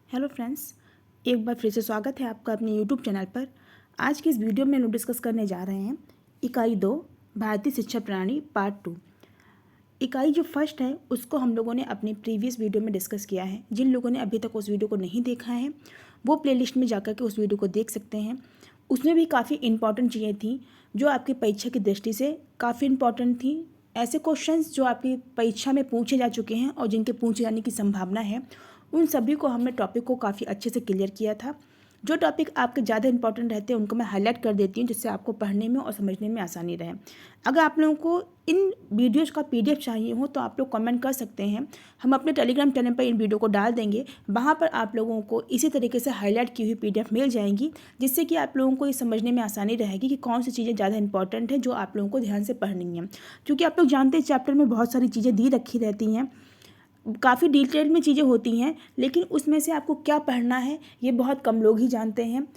Hello friends, एक बार फिर से स्वागत है आपका अपने यूट्यूब चैनल पर। आज की इस वीडियो में हम लोग डिस्कस करने जा रहे हैं इकाई 2 भारतीय शिक्षा प्रणाली पार्ट 2। इकाई जो फर्स्ट है उसको हम लोगों ने अपने प्रीवियस वीडियो में डिस्कस किया है। जिन लोगों ने अभी तक उस वीडियो को नहीं देखा है वो प्लेलिस्ट में जाकर के उस वीडियो को देख सकते हैं। उसमें भी काफ़ी इंपॉर्टेंट चीज़ें थी जो आपकी परीक्षा की दृष्टि से काफ़ी इंपॉर्टेंट थी। ऐसे क्वेश्चंस जो आपकी परीक्षा में पूछे जा चुके हैं और जिनके पूछे जाने की संभावना है, उन सभी को हमने टॉपिक को काफ़ी अच्छे से क्लियर किया था। जो टॉपिक आपके ज़्यादा इंपॉर्टेंट रहते हैं उनको मैं हाईलाइट कर देती हूँ, जिससे आपको पढ़ने में और समझने में आसानी रहे। अगर आप लोगों को इन वीडियोज़ का पीडीएफ चाहिए हो तो आप लोग कमेंट कर सकते हैं। हम अपने टेलीग्राम चैनल पर इन वीडियो को डाल देंगे। वहाँ पर आप लोगों को इसी तरीके से हाईलाइट की हुई पीडीएफ मिल जाएंगी, जिससे कि आप लोगों को ये समझने में आसानी रहेगी कि कौन सी चीज़ें ज़्यादा इंपॉर्टेंट है जो आप लोगों को ध्यान से पढ़नी है। क्योंकि आप लोग जानते हैं चैप्टर में बहुत सारी चीज़ें दी रखी रहती हैं, काफ़ी डिटेल में चीज़ें होती हैं, लेकिन उसमें से आपको क्या पढ़ना है ये बहुत कम लोग ही जानते हैं।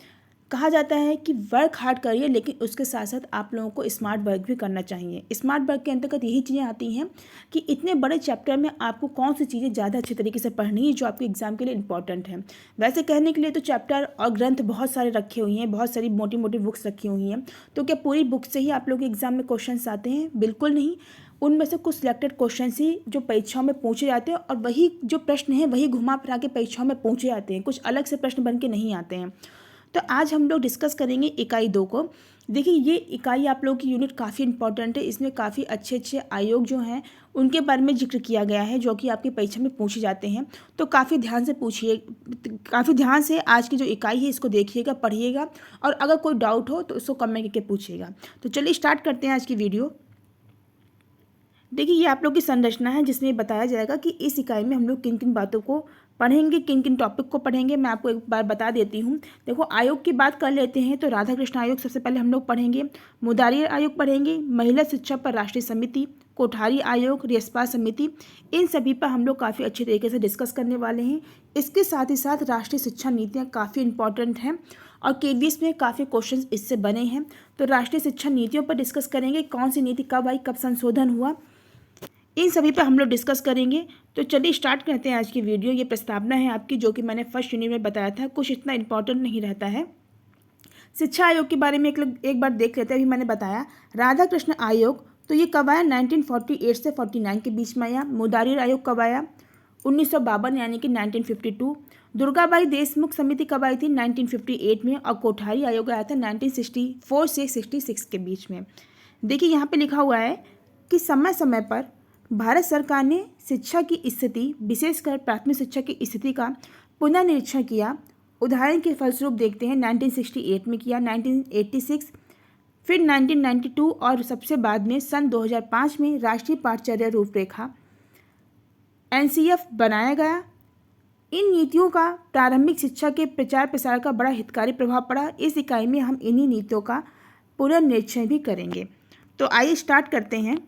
कहा जाता है कि वर्क हार्ड करिए, लेकिन उसके साथ साथ आप लोगों को स्मार्ट वर्क भी करना चाहिए। स्मार्ट वर्क के अंतर्गत यही चीज़ें आती हैं कि इतने बड़े चैप्टर में आपको कौन सी चीज़ें ज़्यादा अच्छे तरीके से पढ़नी है जो आपके एग्जाम के लिए इंपॉर्टेंट है। वैसे कहने के लिए तो चैप्टर और ग्रंथ बहुत सारे रखे हुए हैं, बहुत सारी मोटी मोटी बुक्स रखी हुई हैं। तो क्या पूरी बुक से ही आप लोग के एग्जाम में क्वेश्चन आते हैं? बिल्कुल नहीं। उनमें से कुछ सिलेक्टेड क्वेश्चन ही जो परीक्षाओं में पूछे जाते हैं, और वही जो प्रश्न हैं वही घुमा फिरा के परीक्षाओं में पूछे जाते हैं, कुछ अलग से प्रश्न बन के नहीं आते हैं। तो आज हम लोग डिस्कस करेंगे इकाई 2 को। देखिए, ये इकाई आप लोगों की यूनिट काफ़ी इंपॉर्टेंट है। इसमें काफ़ी अच्छे अच्छे आयोग जो हैं उनके बारे में जिक्र किया गया है जो कि आपकी परीक्षा में पूछे जाते हैं। तो काफ़ी ध्यान से पूछिए, काफ़ी ध्यान से आज की जो इकाई है इसको देखिएगा, पढ़िएगा, और अगर कोई डाउट हो तो उसको कमेंट करके पूछिएगा। तो चलिए स्टार्ट करते हैं आज की वीडियो। देखिए, ये आप लोग की संरचना है जिसमें बताया जाएगा कि इस इकाई में हम लोग किन किन बातों को पढ़ेंगे, किन किन टॉपिक को पढ़ेंगे। मैं आपको एक बार बता देती हूँ। देखो, आयोग की बात कर लेते हैं तो राधा कृष्ण आयोग सबसे पहले हम लोग पढ़ेंगे, मुदारियर आयोग पढ़ेंगे, महिला शिक्षा पर राष्ट्रीय समिति, कोठारी आयोग, रियसपाल समिति, इन सभी पर हम लोग काफ़ी अच्छे तरीके से डिस्कस करने वाले हैं। इसके साथ ही साथ राष्ट्रीय शिक्षा नीतियाँ काफ़ी इंपॉर्टेंट हैं और केबीएस में काफ़ी क्वेश्चन इससे बने हैं। तो राष्ट्रीय शिक्षा नीतियों पर डिस्कस करेंगे, कौन सी नीति कब आई, कब संशोधन हुआ, इन सभी पे हम लोग डिस्कस करेंगे। तो चलिए स्टार्ट करते हैं आज की वीडियो। ये प्रस्तावना है आपकी, जो कि मैंने फर्स्ट यूनिट में बताया था, कुछ इतना इंपॉर्टेंट नहीं रहता है। शिक्षा आयोग के बारे में एक बार देख लेते हैं। अभी मैंने बताया राधा कृष्ण आयोग, तो ये कब आया? 1948 से 49 के बीच में आया। मुदारिर आयोग कब आया? 1952 यानी कि 1952। दुर्गाबाई देशमुख समिति कब आई थी? 1958 में। और कोठारी आयोग आया था 1964 से 66 के बीच में। देखिए, यहाँ पे लिखा हुआ है कि समय समय पर भारत सरकार ने शिक्षा की स्थिति, विशेषकर प्राथमिक शिक्षा की स्थिति का पुनर्निरीक्षण किया। उदाहरण के फलस्वरूप देखते हैं, 1968 में किया, 1986, फिर 1992 और सबसे बाद में सन 2005 में राष्ट्रीय पाठ्यचर्या रूपरेखा एनसीएफ बनाया गया। इन नीतियों का प्रारंभिक शिक्षा के प्रचार प्रसार का बड़ा हितकारी प्रभाव पड़ा। इस इकाई में हम इन्हीं नीतियों का पुनर्निरीक्षण भी करेंगे। तो आइए स्टार्ट करते हैं।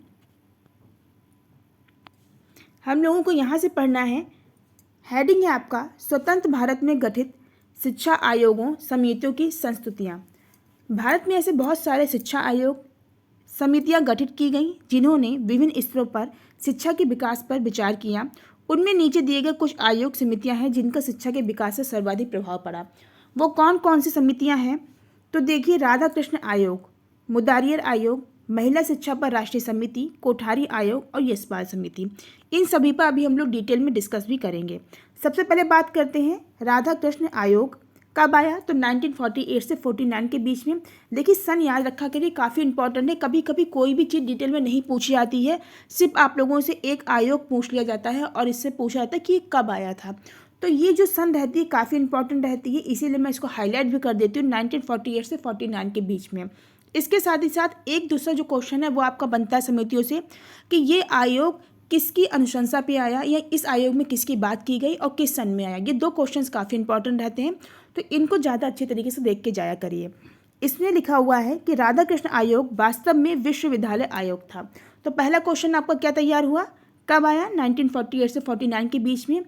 हम लोगों को यहाँ से पढ़ना है, हेडिंग है आपका स्वतंत्र भारत में गठित शिक्षा आयोगों समितियों की संस्तुतियाँ। भारत में ऐसे बहुत सारे शिक्षा आयोग समितियाँ गठित की गईं जिन्होंने विभिन्न स्तरों पर शिक्षा के विकास पर विचार किया। उनमें नीचे दिए गए कुछ आयोग समितियाँ हैं जिनका शिक्षा के विकास से सर्वाधिक प्रभाव पड़ा। वो कौन कौन सी समितियाँ हैं? तो देखिए, राधा कृष्ण आयोग, मुदारियर आयोग, महिला शिक्षा पर राष्ट्रीय समिति, कोठारी आयोग और यशपाल समिति। इन सभी पर अभी हम लोग डिटेल में डिस्कस भी करेंगे। सबसे पहले बात करते हैं राधा कृष्ण आयोग कब आया? तो 1948 से 49 के बीच में। देखिए, सन याद रखा करिए, काफ़ी इंपॉर्टेंट है। कभी कभी कोई भी चीज़ डिटेल में नहीं पूछी जाती है, सिर्फ आप लोगों से एक आयोग पूछ लिया जाता है और इससे पूछा जाता है कि कब आया था। तो ये जो सन रहती है काफ़ी इंपॉर्टेंट रहती है, इसीलिए मैं इसको हाईलाइट भी कर देती हूँ, 1948 से 49 के बीच में। इसके साथ ही साथ एक दूसरा जो क्वेश्चन है वो आपका बनता है समितियों से कि ये आयोग किसकी अनुशंसा पे आया, या इस आयोग में किसकी बात की गई और किस सन में आया। ये दो क्वेश्चंस काफ़ी इंपॉर्टेंट रहते हैं, तो इनको ज़्यादा अच्छे तरीके से देख के जाया करिए। इसमें लिखा हुआ है कि राधा कृष्ण आयोग वास्तव में विश्वविद्यालय आयोग था। तो पहला क्वेश्चन आपका क्या तैयार हुआ, कब आया? 1948 से 49 के बीच में।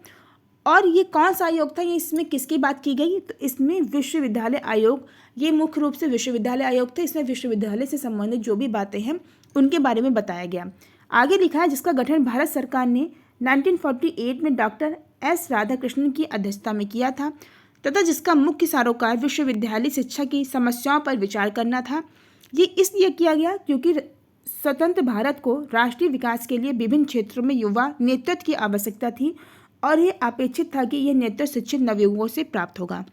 और ये कौन सा आयोग था, ये इसमें किसकी बात की गई? तो इसमें विश्वविद्यालय आयोग, ये मुख्य रूप से विश्वविद्यालय आयोग थे। इसमें विश्वविद्यालय से संबंधित जो भी बातें हैं उनके बारे में बताया गया। आगे लिखा है जिसका गठन भारत सरकार ने 1948 में डॉक्टर एस राधाकृष्णन की अध्यक्षता में किया था तथा जिसका मुख्य सरोकार विश्वविद्यालय शिक्षा की समस्याओं पर विचार करना था। ये इसलिए किया गया क्योंकि स्वतंत्र भारत को राष्ट्रीय विकास के लिए विभिन्न क्षेत्रों में युवा नेतृत्व की आवश्यकता थी और ये अपेक्षित था कि यह नेतृत्व शिक्षित नवयुवकों से प्राप्त होगा।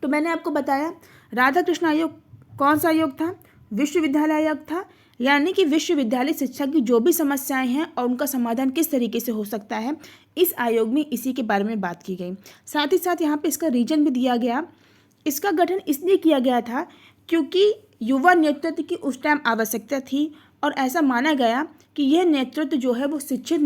तो मैंने आपको बताया राधाकृष्ण आयोग कौन सा आयोग था, विश्वविद्यालय आयोग था, यानी कि विश्वविद्यालय शिक्षा की जो भी समस्याएं हैं और उनका समाधान किस तरीके से हो सकता है, इस आयोग में इसी के बारे में बात की गई। साथ ही साथ यहाँ पे इसका रीजन भी दिया गया। इसका गठन इसलिए किया गया था क्योंकि युवा नेतृत्व की उस टाइम आवश्यकता थी और ऐसा माना गया कि यह नेतृत्व जो है वो शिक्षित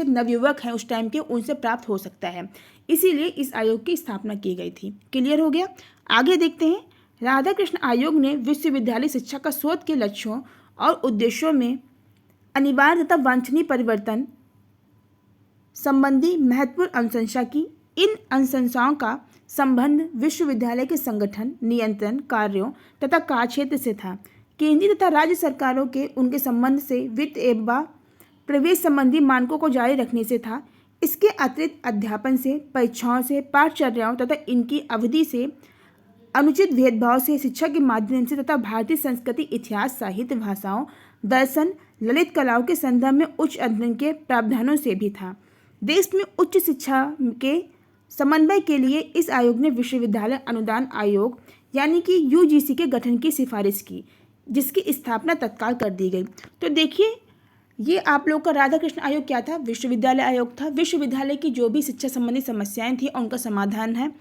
नवयुवक हैं उस टाइम के, उनसे प्राप्त हो सकता है। इसीलिए इस आयोग की स्थापना की गई थी। क्लियर हो गया। आगे देखते हैं। राधाकृष्ण आयोग ने विश्वविद्यालय शिक्षा का शोध के लक्ष्यों और उद्देश्यों में अनिवार्य तथा वांछनीय परिवर्तन संबंधी महत्वपूर्ण अनुशंसा की। इन अनुशंसाओं का संबंध विश्वविद्यालय के संगठन, नियंत्रण, कार्यों तथा कार्यक्षेत्र से था। केंद्रीय तथा राज्य सरकारों के उनके संबंध से वित्त एवं प्रवेश संबंधी मानकों को जारी रखने से था। इसके अतिरिक्त अध्यापन से, परीक्षाओं से, पाठचर्याओं तथा इनकी अवधि से, अनुचित भेदभाव से, शिक्षा के माध्यम से तथा भारतीय संस्कृति, इतिहास, साहित्य, भाषाओं, दर्शन, ललित कलाओं के संदर्भ में उच्च अध्ययन के प्रावधानों से भी था। देश में उच्च शिक्षा के समन्वय के लिए इस आयोग ने विश्वविद्यालय अनुदान आयोग यानी कि यूजीसी के गठन की सिफारिश की, जिसकी स्थापना तत्काल कर दी गई। तो देखिए, ये आप लोग का राधाकृष्ण आयोग क्या था, विश्वविद्यालय आयोग था। विश्वविद्यालय की जो भी शिक्षा संबंधी समस्याएं थी और उनका समाधान है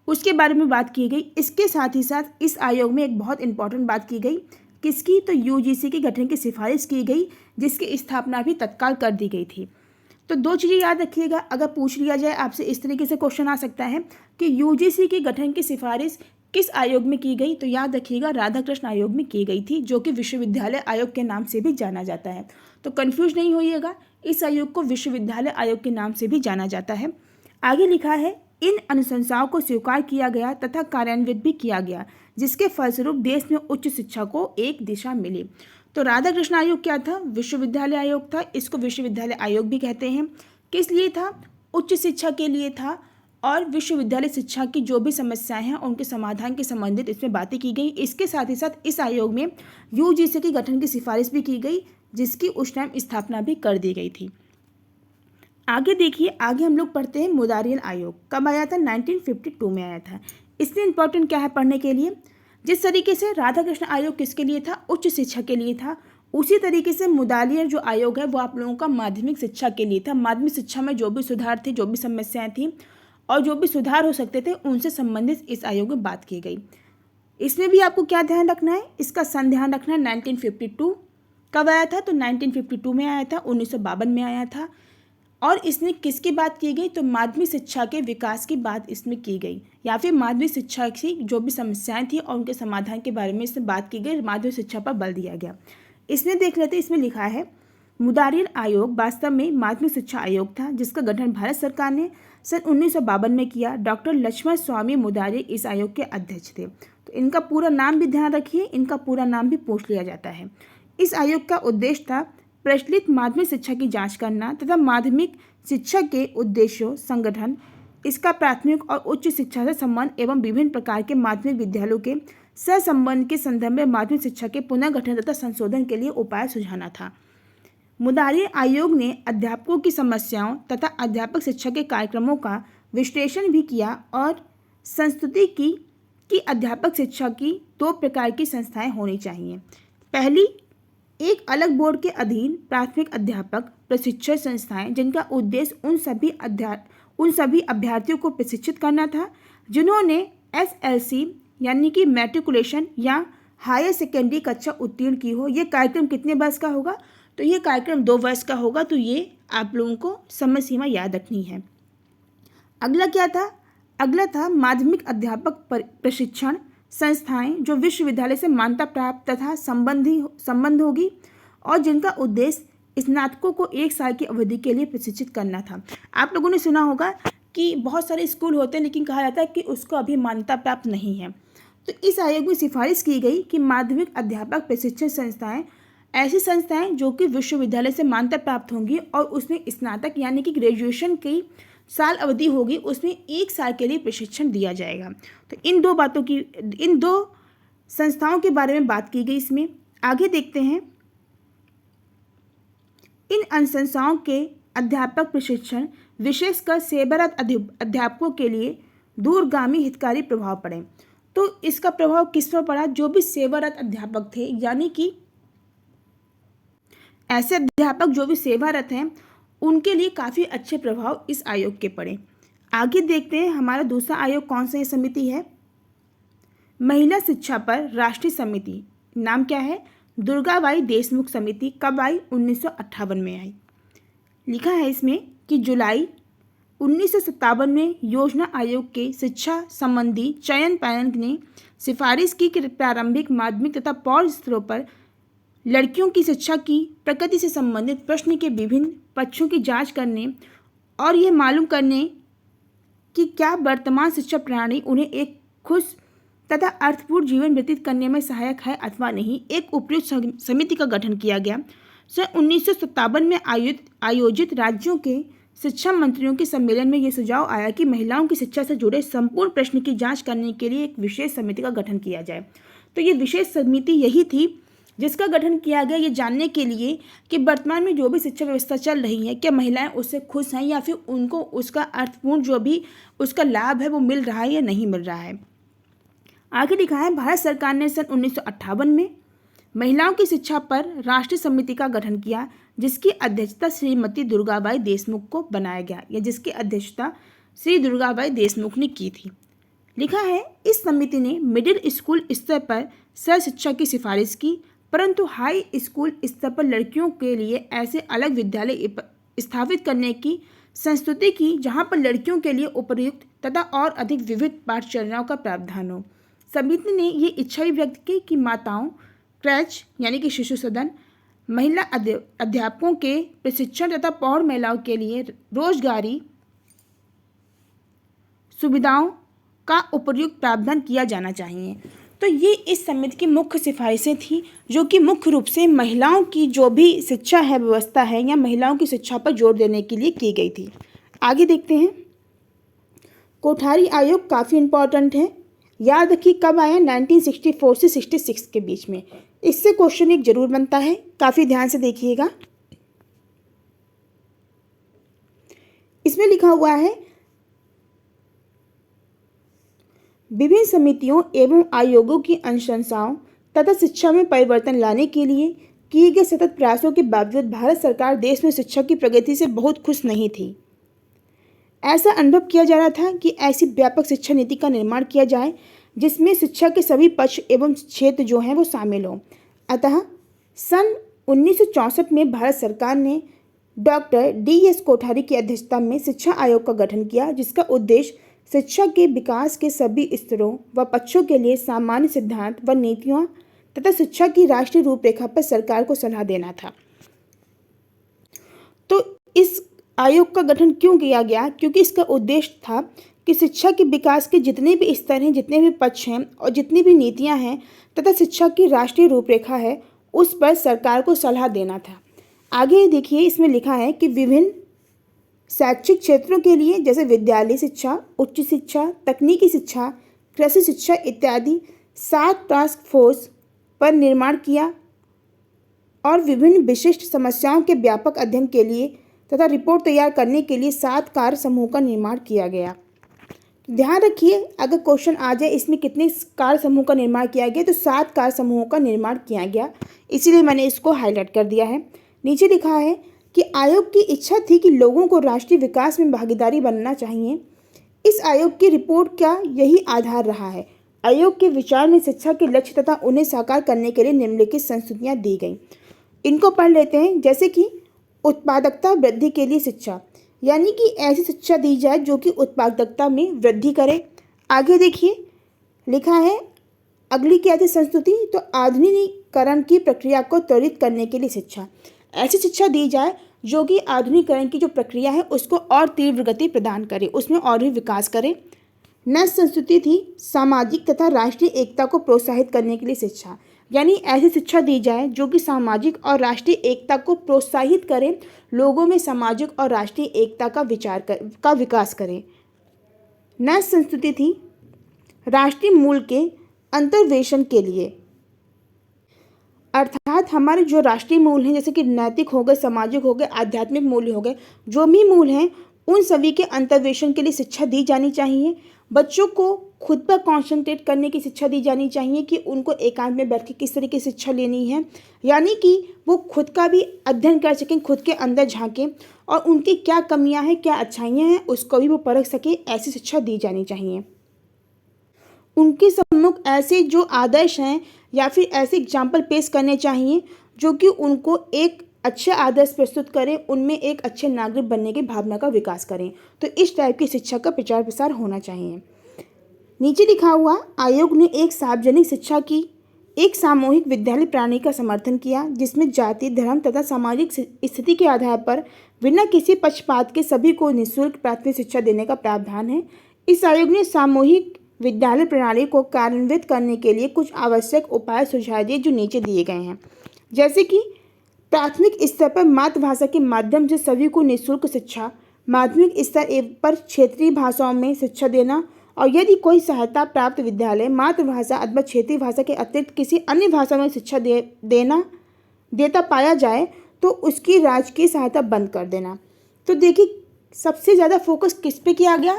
उसके बारे में बात की गई। इसके साथ ही साथ इस आयोग में एक बहुत इंपॉर्टेंट बात की गई, किसकी, तो यूजीसी के गठन की सिफारिश की गई, जिसकी स्थापना भी तत्काल कर दी गई थी। तो दो चीज़ें याद रखिएगा, अगर पूछ लिया जाए आपसे इस तरीके से क्वेश्चन आ सकता है कि यूजीसी के गठन की सिफारिश किस आयोग में की गई, तो याद रखिएगा राधाकृष्ण आयोग में की गई थी, जो कि विश्वविद्यालय आयोग के नाम से भी जाना जाता है। तो कंफ्यूज नहीं होइएगा, इस आयोग को विश्वविद्यालय आयोग के नाम से भी जाना जाता है। आगे लिखा है, इन अनुशंसाओं को स्वीकार किया गया तथा कार्यान्वित भी किया गया, जिसके फलस्वरूप देश में उच्च शिक्षा को एक दिशा मिली। तो राधाकृष्ण आयोग क्या था, विश्वविद्यालय आयोग था। इसको विश्वविद्यालय आयोग भी कहते हैं। किस लिए था, उच्च शिक्षा के लिए था और विश्वविद्यालय शिक्षा की जो भी समस्याएं हैं उनके समाधान के संबंधित इसमें बातें की गई। इसके साथ ही साथ इस आयोग में यूजीसी के गठन की सिफारिश भी की गई, जिसकी उस टाइम स्थापना भी कर दी गई थी। आगे देखिए, आगे हम लोग पढ़ते हैं मुदारियल आयोग। कब आया था, 1952 में आया था। इसलिए इंपॉर्टेंट क्या है पढ़ने के लिए, जिस तरीके से राधाकृष्ण आयोग किसके लिए था, उच्च शिक्षा के लिए था, उसी तरीके से मुदालियर जो आयोग है वो आप लोगों का माध्यमिक शिक्षा के लिए था। माध्यमिक शिक्षा में जो भी सुधार थे, जो भी समस्याएं थी और जो भी सुधार हो सकते थे, उनसे संबंधित इस आयोग में बात की गई। इसमें भी आपको क्या ध्यान रखना है, इसका सन ध्यान रखना है। 1952 कब आया था, तो 1952 में आया था, 1952 में आया था। और इसने किसकी बात की गई, तो माध्यमिक शिक्षा के विकास की बात इसमें की गई, या फिर माध्यमिक शिक्षा की जो भी समस्याएं थी और उनके समाधान के बारे में इसमें बात की गई। माध्यमिक शिक्षा पर बल दिया गया। इसमें देख लेते, इसमें लिखा है, मुदारियल आयोग वास्तव में माध्यमिक शिक्षा आयोग था, जिसका गठन भारत सरकार ने सन 1952 में किया। डॉक्टर लक्ष्मण स्वामी मुदारियल इस आयोग के अध्यक्ष थे। तो इनका पूरा नाम भी ध्यान रखिए, इनका पूरा नाम भी पूछ लिया जाता है। इस आयोग का उद्देश्य था प्रचलित माध्यमिक शिक्षा की जांच करना तथा माध्यमिक शिक्षा के उद्देश्यों, संगठन, इसका प्राथमिक और उच्च शिक्षा से संबंध एवं विभिन्न प्रकार के माध्यमिक विद्यालयों के सहसंबंध के संदर्भ में माध्यमिक शिक्षा के पुनर्गठन तथा संशोधन के लिए उपाय सुझाना था। मुदारियल आयोग ने अध्यापकों की समस्याओं तथा अध्यापक शिक्षा के कार्यक्रमों का विश्लेषण भी किया और संस्तुति की कि अध्यापक शिक्षा की दो प्रकार की संस्थाएं होनी चाहिए। पहली, एक अलग बोर्ड के अधीन प्राथमिक अध्यापक प्रशिक्षण संस्थाएं, जिनका उद्देश्य उन सभी अभ्यर्थियों को प्रशिक्षित करना था जिन्होंने SLC यानी कि मैट्रिकुलेशन या हायर सेकेंडरी कक्षा उत्तीर्ण की हो। ये कार्यक्रम कितने वर्ष का होगा, तो ये कार्यक्रम 2 वर्ष का होगा। तो ये आप लोगों को समय सीमा याद रखनी है। अगला क्या था, अगला था माध्यमिक अध्यापक प्रशिक्षण संस्थाएं जो विश्वविद्यालय से मान्यता प्राप्त तथा संबंध होगी और जिनका उद्देश्य स्नातकों को 1 साल की अवधि के लिए प्रशिक्षित करना था। आप लोगों ने सुना होगा कि बहुत सारे स्कूल होते हैं लेकिन कहा जाता है कि उसको अभी मान्यता प्राप्त नहीं है। तो इस आयोग में सिफारिश की गई कि माध्यमिक अध्यापक प्रशिक्षण संस्थाएं ऐसी संस्थाएं जो कि विश्वविद्यालय से मान्यता प्राप्त होंगी और उसमें स्नातक यानी कि ग्रेजुएशन की साल अवधि होगी, उसमें 1 साल के लिए प्रशिक्षण दिया जाएगा। तो इन दो संस्थाओं के बारे में बात की गई। इसमें आगे देखते हैं, इन अनुसंस्थाओं के अध्यापक प्रशिक्षण विशेषकर सेवारत अध्यापकों के लिए दूरगामी हितकारी प्रभाव पड़े। तो इसका प्रभाव किस पर पड़ा? जो भी सेवारत अध्यापक थे, यानी कि ऐसे अध्यापक जो भी सेवारत हैं, उनके लिए काफ़ी अच्छे प्रभाव इस आयोग के पड़े। आगे देखते हैं हमारा दूसरा आयोग कौन सा समिति है। महिला शिक्षा पर राष्ट्रीय समिति, नाम क्या है? दुर्गाबाई देशमुख समिति। कब आई? 1958 में आई। लिखा है इसमें कि जुलाई 1957 में योजना आयोग के शिक्षा संबंधी चयन पैनल ने सिफारिश की कि प्रारंभिक, माध्यमिक तथा प्रौढ़ स्तरों पर लड़कियों की शिक्षा की प्रकृति से संबंधित प्रश्न के विभिन्न पक्षों की जांच करने और यह मालूम करने कि क्या वर्तमान शिक्षा प्रणाली उन्हें एक खुश तथा अर्थपूर्ण जीवन व्यतीत करने में सहायक है अथवा नहीं, एक उपयुक्त समिति का गठन किया गया। सन 1957 में आयोजित राज्यों के शिक्षा मंत्रियों के सम्मेलन में यह सुझाव आया कि महिलाओं की शिक्षा से जुड़े संपूर्ण प्रश्न की जांच करने के लिए एक विशेष समिति का गठन किया जाए। तो ये विशेष समिति यही थी जिसका गठन किया गया ये जानने के लिए कि वर्तमान में जो भी शिक्षा व्यवस्था चल रही है, क्या महिलाएं उससे खुश हैं या फिर उनको उसका अर्थपूर्ण जो भी उसका लाभ है वो मिल रहा है या नहीं मिल रहा है। आगे लिखा है, भारत सरकार ने सन 1958 में महिलाओं की शिक्षा पर राष्ट्रीय समिति का गठन किया, जिसकी अध्यक्षता श्रीमती दुर्गाबाई देशमुख को बनाया गया, या जिसकी अध्यक्षता श्री दुर्गाबाई देशमुख ने की थी। लिखा है, इस समिति ने मिडिल स्कूल स्तर पर सर्व शिक्षा की सिफारिश की, परंतु हाई स्कूल स्तर पर लड़कियों के लिए ऐसे अलग विद्यालय स्थापित करने की संस्तुति की जहां पर लड़कियों के लिए उपयुक्त तथा और अधिक विविध पाठचर्याओं का प्रावधान हो। समिति ने ये इच्छा भी व्यक्त की कि माताओं, क्रैच यानी कि शिशु सदन, महिला अध्यापकों के प्रशिक्षण तथा प्रौढ़ महिलाओं के लिए रोजगारी सुविधाओं का उपयुक्त प्रावधान किया जाना चाहिए। तो ये इस समिति की मुख्य सिफारिशें थी, जो कि मुख्य रूप से महिलाओं की जो भी शिक्षा है, व्यवस्था है, या महिलाओं की शिक्षा पर जोर देने के लिए की गई थी। आगे देखते हैं, कोठारी आयोग काफ़ी इम्पॉर्टेंट है। याद रखिए कब आया? 1964 से 66 के बीच में। इससे क्वेश्चन एक जरूर बनता है, काफ़ी ध्यान से देखिएगा। इसमें लिखा हुआ है, विभिन्न समितियों एवं आयोगों की अनुशंसाओं तथा शिक्षा में परिवर्तन लाने के लिए किए गए सतत प्रयासों के बावजूद भारत सरकार देश में शिक्षा की प्रगति से बहुत खुश नहीं थी। ऐसा अनुभव किया जा रहा था कि ऐसी व्यापक शिक्षा नीति का निर्माण किया जाए जिसमें शिक्षा के सभी पक्ष एवं क्षेत्र जो हैं वो शामिल हों। अतः सन 1964 में भारत सरकार ने डॉक्टर D.S. कोठारी की अध्यक्षता में शिक्षा आयोग का गठन किया, जिसका उद्देश्य शिक्षा के विकास के सभी स्तरों व पक्षों के लिए सामान्य सिद्धांत व नीतियों तथा शिक्षा की राष्ट्रीय रूपरेखा पर सरकार को सलाह देना था। तो इस आयोग का गठन क्यों किया गया? क्योंकि इसका उद्देश्य था कि शिक्षा के विकास के जितने भी स्तर हैं, जितने भी पक्ष हैं और जितनी भी नीतियां हैं तथा शिक्षा की राष्ट्रीय रूपरेखा है, उस पर सरकार को सलाह देना था। आगे देखिए, इसमें लिखा है कि विभिन्न शैक्षिक क्षेत्रों के लिए जैसे विद्यालय शिक्षा, उच्च शिक्षा, तकनीकी शिक्षा, कृषि शिक्षा इत्यादि 7 टास्क फोर्स पर निर्माण किया और विभिन्न विशिष्ट समस्याओं के व्यापक अध्ययन के लिए तथा रिपोर्ट तैयार करने के लिए 7 कार्य समूह का निर्माण किया गया। ध्यान रखिए, अगर क्वेश्चन आ जाए इसमें कितने कार्य समूह का निर्माण किया गया, तो 7 कार्य समूहों का निर्माण किया गया, इसीलिए मैंने इसको हाईलाइट कर दिया है। नीचे लिखा है कि आयोग की इच्छा थी कि लोगों को राष्ट्रीय विकास में भागीदारी बनना चाहिए। इस आयोग की रिपोर्ट का यही आधार रहा है। आयोग के विचार में शिक्षा के लक्ष्य तथा उन्हें साकार करने के लिए निम्नलिखित संस्तुतियाँ दी गई। इनको पढ़ लेते हैं। जैसे कि उत्पादकता वृद्धि के लिए शिक्षा, यानी कि ऐसी शिक्षा दी जाए जो कि उत्पादकता में वृद्धि करे। आगे देखिए, लिखा है अगली क्या थी संस्तुति, तो आधुनिकीकरण की प्रक्रिया को त्वरित करने के लिए शिक्षा, ऐसी शिक्षा दी जाए जो कि आधुनिकीकरण की जो प्रक्रिया है उसको और तीव्र गति प्रदान करे, उसमें और भी विकास करे। नेक्स्ट संस्तुति थी सामाजिक तथा राष्ट्रीय एकता को प्रोत्साहित करने के लिए शिक्षा, यानी ऐसी शिक्षा दी जाए जो कि सामाजिक और राष्ट्रीय एकता को प्रोत्साहित करे, लोगों में सामाजिक और राष्ट्रीय एकता का विकास करे। नेक्स्ट संस्कृति थी राष्ट्रीय मूल के अंतर्वेशन के लिए, अर्थात हमारे जो राष्ट्रीय मूल हैं जैसे कि नैतिक हो गए, सामाजिक हो गए, आध्यात्मिक मूल्य हो गए, जो भी मूल हैं उन सभी के अंतर्वेशन के लिए शिक्षा दी जानी चाहिए। बच्चों को खुद पर कॉन्सेंट्रेट करने की शिक्षा दी जानी चाहिए कि उनको एकांत में बैठ के किस तरह की शिक्षा लेनी है, यानी कि वो खुद का भी अध्ययन कर सकें, खुद के अंदर झांकें और उनकी क्या कमियां हैं, क्या अच्छाइयां हैं, उसको भी वो परख सकें। ऐसी शिक्षा दी जानी चाहिए। उनके सम्मुख ऐसे जो आदर्श हैं या फिर ऐसे एग्जाम्पल पेश करने चाहिए जो कि उनको एक अच्छे आदर्श प्रस्तुत करें, उनमें एक अच्छे नागरिक बनने की भावना का विकास करें। तो इस टाइप की शिक्षा का प्रचार प्रसार होना चाहिए। नीचे लिखा हुआ आयोग ने एक सार्वजनिक शिक्षा की एक सामूहिक विद्यालय प्रणाली का समर्थन किया जिसमें जाति, धर्म तथा सामाजिक स्थिति के आधार पर बिना किसी पक्षपात के सभी को निःशुल्क प्राथमिक शिक्षा देने का प्रावधान है। इस आयोग ने सामूहिक विद्यालय प्रणाली को कार्यान्वित करने के लिए कुछ आवश्यक उपाय सुझाव दिए जो नीचे दिए गए हैं, जैसे कि प्राथमिक स्तर पर मातृभाषा के माध्यम से सभी को निःशुल्क शिक्षा, माध्यमिक स्तर पर क्षेत्रीय भाषाओं में शिक्षा देना और यदि कोई सहायता प्राप्त विद्यालय मातृभाषा अथवा क्षेत्रीय भाषा के अतिरिक्त किसी अन्य भाषा में शिक्षा देता पाया जाए तो उसकी राजकीय सहायता बंद कर देना। तो देखिए सबसे ज़्यादा फोकस किस पे किया गया,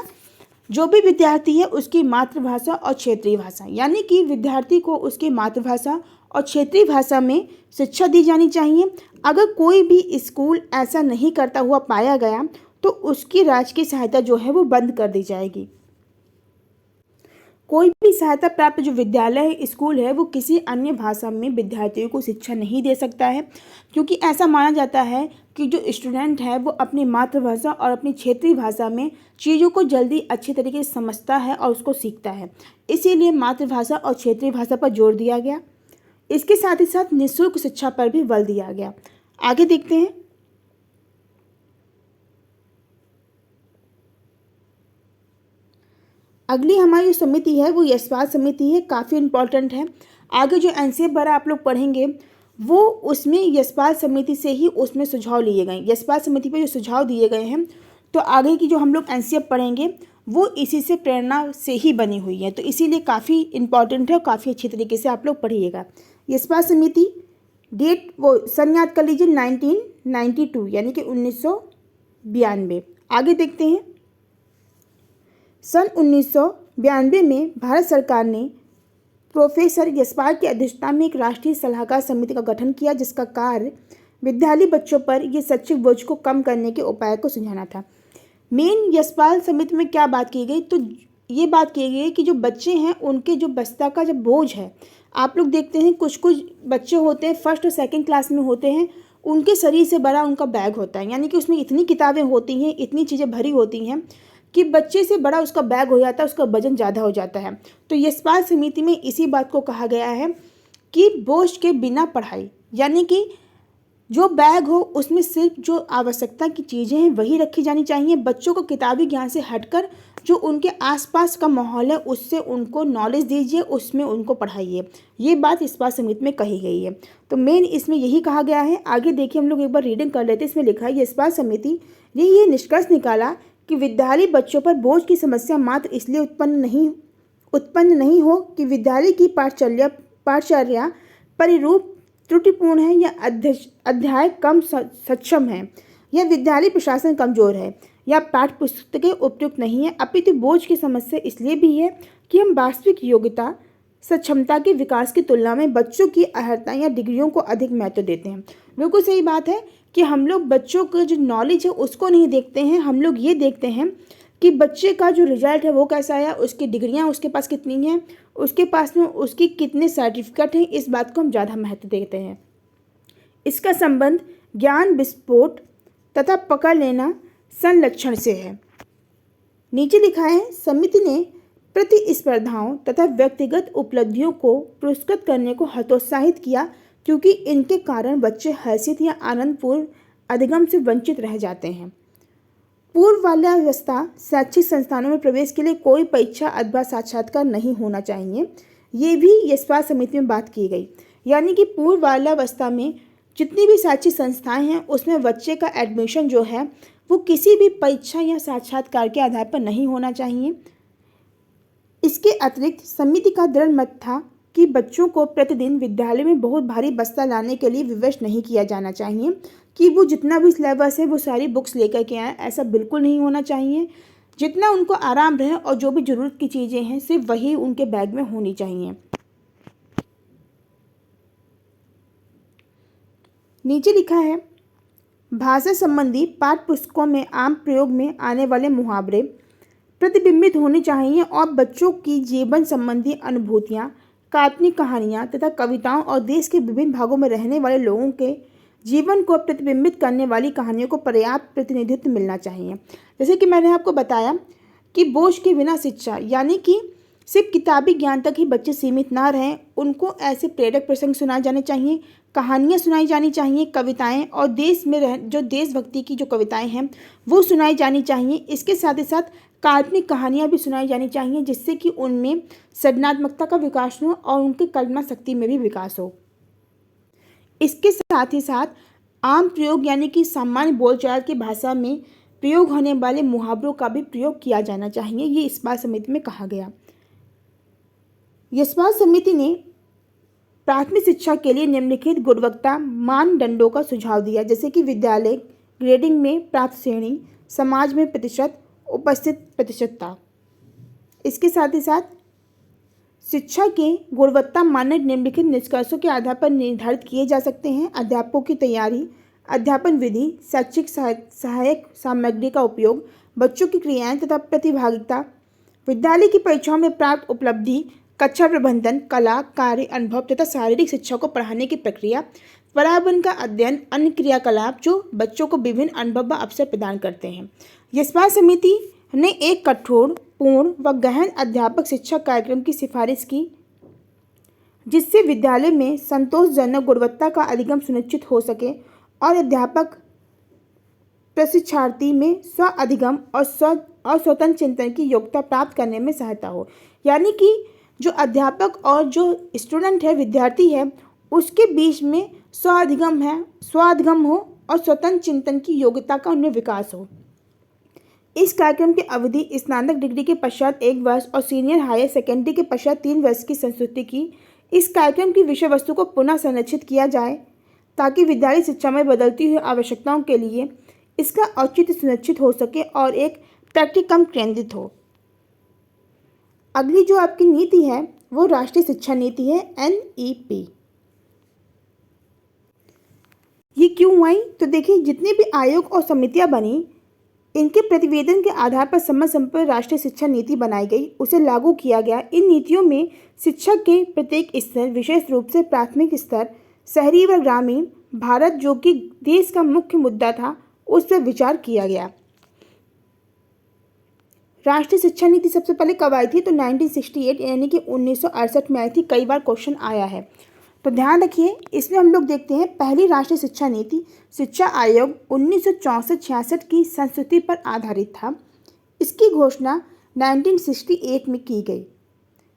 जो भी विद्यार्थी है उसकी मातृभाषा और क्षेत्रीय भाषा, यानी कि विद्यार्थी को उसकी मातृभाषा और क्षेत्रीय भाषा में शिक्षा दी जानी चाहिए। अगर कोई भी स्कूल ऐसा नहीं करता हुआ पाया गया तो उसकी राजकीय सहायता जो है वो बंद कर दी जाएगी। कोई भी सहायता प्राप्त जो विद्यालय है, स्कूल है, वो किसी अन्य भाषा में विद्यार्थियों को शिक्षा नहीं दे सकता है, क्योंकि ऐसा माना जाता है कि जो स्टूडेंट है वो अपनी मातृभाषा और अपनी क्षेत्रीय भाषा में चीज़ों को जल्दी अच्छे तरीके से समझता है और उसको सीखता है। इसीलिए मातृभाषा और क्षेत्रीय भाषा पर जोर दिया गया। इसके साथ ही साथ निःशुल्क शिक्षा पर भी बल दिया गया। आगे देखते हैं। अगली हमारी जो समिति है वो यशपाल समिति है, काफ़ी इम्पॉर्टेंट है। आगे जो एनसीएफ वगैरह आप लोग पढ़ेंगे वो उसमें यशपाल समिति से ही उसमें सुझाव लिए गए। यशपाल समिति पे जो सुझाव दिए गए हैं तो आगे की जो हम लोग एनसीएफ पढ़ेंगे वो इसी से प्रेरणा से ही बनी हुई है, तो इसीलिए काफ़ी इम्पॉर्टेंट है और काफ़ी अच्छी तरीके से आप लोग पढ़िएगा। यशपाल समिति डेट वो सन याद कर लीजिए 1992 यानी कि 1992। आगे देखते हैं। सन 1992 में भारत सरकार ने प्रोफेसर यशपाल की अध्यक्षता में एक राष्ट्रीय सलाहकार समिति का गठन किया जिसका कार्य विद्यालयी बच्चों पर ये शैक्षिक बोझ को कम करने के उपाय को सुझाना था। मेन यशपाल समिति में क्या बात की गई, तो ये बात की गई कि जो बच्चे हैं उनके जो बस्ता का जब बोझ है, आप लोग देखते हैं कुछ कुछ बच्चे होते हैं फर्स्ट और सेकंड क्लास में होते हैं, उनके शरीर से बड़ा उनका बैग होता है, यानी कि उसमें इतनी किताबें होती हैं, इतनी चीज़ें भरी होती हैं कि बच्चे से बड़ा उसका बैग हो जाता है, उसका वजन ज़्यादा हो जाता है। तो यशपाल समिति में इसी बात को कहा गया है कि बोझ के बिना पढ़ाई, यानी कि जो बैग हो उसमें सिर्फ जो आवश्यकता की चीज़ें हैं वही रखी जानी चाहिए। बच्चों को किताबी ज्ञान से हटकर जो उनके आसपास का माहौल है उससे उनको नॉलेज दीजिए, उसमें उनको पढ़ाइए। ये बात यशपाल समिति में कही गई है। तो मेन इसमें यही कहा गया है। आगे देखिए हम लोग एक बार रीडिंग कर लेते हैं। इसमें लिखा है यशपाल समिति ने ये निष्कर्ष निकाला कि विद्यालयी बच्चों पर बोझ की समस्या मात्र इसलिए उत्पन्न नहीं हो कि विद्यालय की पाठचर्या परिरूप त्रुटिपूर्ण है या अध्याय कम सक्षम है या विद्यालय प्रशासन कमजोर है या पाठ्य पुस्तकें उपयुक्त नहीं है, अपितु बोझ की समस्या इसलिए भी है कि हम वास्तविक योग्यता सक्षमता के विकास की तुलना में बच्चों की अर्हता या डिग्रियों को अधिक महत्व देते हैं। बिल्कुल सही बात है कि हम लोग बच्चों का जो नॉलेज है उसको नहीं देखते हैं, हम लोग ये देखते हैं कि बच्चे का जो रिजल्ट है वो कैसा आया, उसकी डिग्रियां उसके पास कितनी हैं, उसके पास में उसकी कितने सर्टिफिकेट हैं, इस बात को हम ज़्यादा महत्व देते हैं। इसका संबंध ज्ञान विस्फोट तथा पकड़ लेना संलक्षण से है। नीचे लिखा है समिति ने प्रतिस्पर्धाओं तथा व्यक्तिगत उपलब्धियों को पुरस्कृत करने को हतोत्साहित किया क्योंकि इनके कारण बच्चे हैसियत या आनंदपूर्ण अधिगम से वंचित रह जाते हैं। पूर्व बाल्यावस्था शैक्षिक संस्थानों में प्रवेश के लिए कोई परीक्षा अथवा साक्षात्कार नहीं होना चाहिए, ये भी यशपाल समिति में बात की गई। यानी कि पूर्व बाल्यावस्था में जितनी भी शैक्षिक संस्थाएं हैं उसमें बच्चे का एडमिशन जो है वो किसी भी परीक्षा या साक्षात्कार के आधार पर नहीं होना चाहिए। इसके अतिरिक्त समिति का दृढ़ मत था कि बच्चों को प्रतिदिन विद्यालय में बहुत भारी बस्ता लाने के लिए विवश नहीं किया जाना चाहिए कि वो जितना भी सिलेबस है वो सारी बुक्स लेकर के आए, ऐसा बिल्कुल नहीं होना चाहिए। जितना उनको आराम रहे और जो भी ज़रूरत की चीज़ें हैं सिर्फ वही उनके बैग में होनी चाहिए। नीचे लिखा है, भाषा संबंधी पाठ्य पुस्तकों में आम प्रयोग में आने वाले मुहावरे प्रतिबिंबित होने चाहिए और बच्चों की जीवन संबंधी अनुभूतियाँ, काल्पनिक कहानियाँ तथा कविताओं और देश के विभिन्न भागों में रहने वाले लोगों के जीवन को प्रतिबिंबित करने वाली कहानियों को पर्याप्त प्रतिनिधित्व मिलना चाहिए। जैसे कि मैंने आपको बताया कि बोझ के बिना शिक्षा, यानी कि सिर्फ किताबी ज्ञान तक ही बच्चे सीमित ना रहें, उनको ऐसे प्रेरक प्रसंग सुनाए जाने चाहिए, कहानियाँ सुनाई जानी चाहिए, कविताएं और देश में जो देशभक्ति की जो कविताएं हैं वो सुनाई जानी चाहिए। इसके साथ ही साथ काल्पनिक कहानियाँ भी सुनाई जानी चाहिए जिससे कि उनमें सृजनात्मकता का विकास हो और उनकी कल्पना शक्ति में भी विकास हो। इसके साथ ही साथ आम प्रयोग यानी कि सामान्य बोलचाल की भाषा में प्रयोग होने वाले मुहावरों का भी प्रयोग किया जाना चाहिए, ये इस बात समिति में कहा गया। यशपाल समिति ने प्राथमिक शिक्षा के लिए निम्नलिखित गुणवत्ता मानदंडों का सुझाव दिया, जैसे कि विद्यालय ग्रेडिंग में प्राप्त श्रेणी, समाज में प्रतिशत, उपस्थित प्रतिशतता। इसके साथ ही साथ शिक्षा के गुणवत्ता मानदंड निम्नलिखित निष्कर्षों के आधार पर निर्धारित किए जा सकते हैं। अध्यापकों की तैयारी, अध्यापन विधि, शैक्षिक सहायक सामग्री का उपयोग, बच्चों की क्रियाएं तथा प्रतिभागिता, विद्यालय की परीक्षाओं में प्राप्त उपलब्धि, कक्षा प्रबंधन, कला, कार्य, अनुभव तथा शारीरिक शिक्षा को पढ़ाने की प्रक्रिया, पर्यावरण का अध्ययन, अन्य क्रियाकलाप जो बच्चों को विभिन्न अनुभव व अवसर प्रदान करते हैं। यशपाल समिति ने एक कठोर, पूर्ण व गहन अध्यापक शिक्षा कार्यक्रम की सिफारिश की जिससे विद्यालय में संतोषजनक गुणवत्ता का अधिगम सुनिश्चित हो सके और अध्यापक प्रशिक्षार्थी में स्व अधिगम और स्वतंत्र चिंतन की योग्यता प्राप्त करने में सहायता हो। यानी कि जो अध्यापक और जो स्टूडेंट है, विद्यार्थी है, उसके बीच में स्वाधिगम हो और स्वतंत्र चिंतन की योग्यता का उनमें विकास हो। इस कार्यक्रम की अवधि स्नातक डिग्री के पश्चात 1 वर्ष और सीनियर हायर सेकेंडरी के पश्चात 3 वर्ष की संस्तुति की। इस कार्यक्रम की विषय वस्तु को पुनः संरक्षित किया जाए ताकि विद्यालय शिक्षा में बदलती हुई आवश्यकताओं के लिए इसका औचित्य सुनिश्चित हो सके और एक प्रैक्टिकम केंद्रित हो। अगली जो आपकी नीति है वो राष्ट्रीय शिक्षा नीति है, NEP। ये क्यों आई? तो देखिए, जितने भी आयोग और समितियां बनी, इनके प्रतिवेदन के आधार पर समय समय पर राष्ट्रीय शिक्षा नीति बनाई गई, उसे लागू किया गया। इन नीतियों में शिक्षा के प्रत्येक स्तर, विशेष रूप से प्राथमिक स्तर, शहरी व ग्रामीण भारत जो कि देश का मुख्य मुद्दा था, उस पर विचार किया गया। राष्ट्रीय शिक्षा नीति सबसे पहले कब आई थी? तो 1968 यानी कि 1968 में आई थी। कई बार क्वेश्चन आया है, तो ध्यान रखिए। इसमें हम लोग देखते हैं पहली राष्ट्रीय शिक्षा नीति शिक्षा आयोग 1964-66 की संस्तुति पर आधारित था। इसकी घोषणा 1968 में की गई।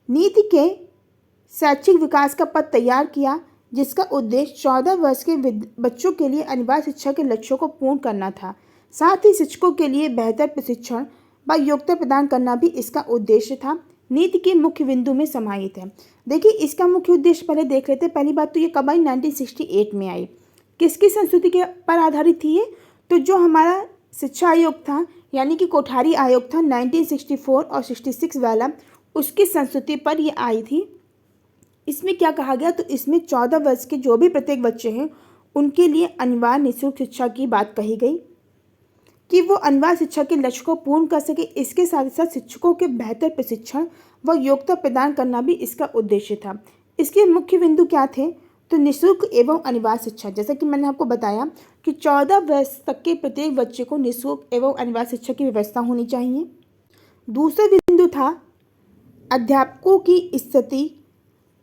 नीति के शैक्षिक विकास का पथ तैयार किया जिसका उद्देश्य 14 वर्ष के बच्चों के लिए अनिवार्य शिक्षा के लक्ष्यों को पूर्ण करना था। साथ ही शिक्षकों के लिए बेहतर प्रशिक्षण व योग्यता प्रदान करना भी इसका उद्देश्य था। नीति के मुख्य बिंदु में समाहित है। देखिए, इसका मुख्य उद्देश्य पहले देख लेते हैं। पहली बात तो ये कब आई? 1968 में आई। किसकी संस्तुति के पर आधारित थी ये? तो जो हमारा शिक्षा आयोग था यानी कि कोठारी आयोग था 1964 और 66 वाला, उसकी संस्तुति पर ये आई थी। इसमें क्या कहा गया? तो इसमें 14 वर्ष के जो भी प्रत्येक बच्चे हैं उनके लिए अनिवार्य निःशुल्क शिक्षा की बात कही गई कि वो अनिवार्य शिक्षा के लक्ष्य को पूर्ण कर सके। इसके साथ साथ शिक्षकों के बेहतर प्रशिक्षण व योग्यता प्रदान करना भी इसका उद्देश्य था। इसके मुख्य बिंदु क्या थे? तो निःशुल्क एवं अनिवार्य शिक्षा, जैसा कि मैंने आपको बताया कि 14 वर्ष तक के प्रत्येक बच्चे को निःशुल्क एवं अनिवार्य शिक्षा की व्यवस्था होनी चाहिए। दूसरा बिंदु था अध्यापकों की स्थिति,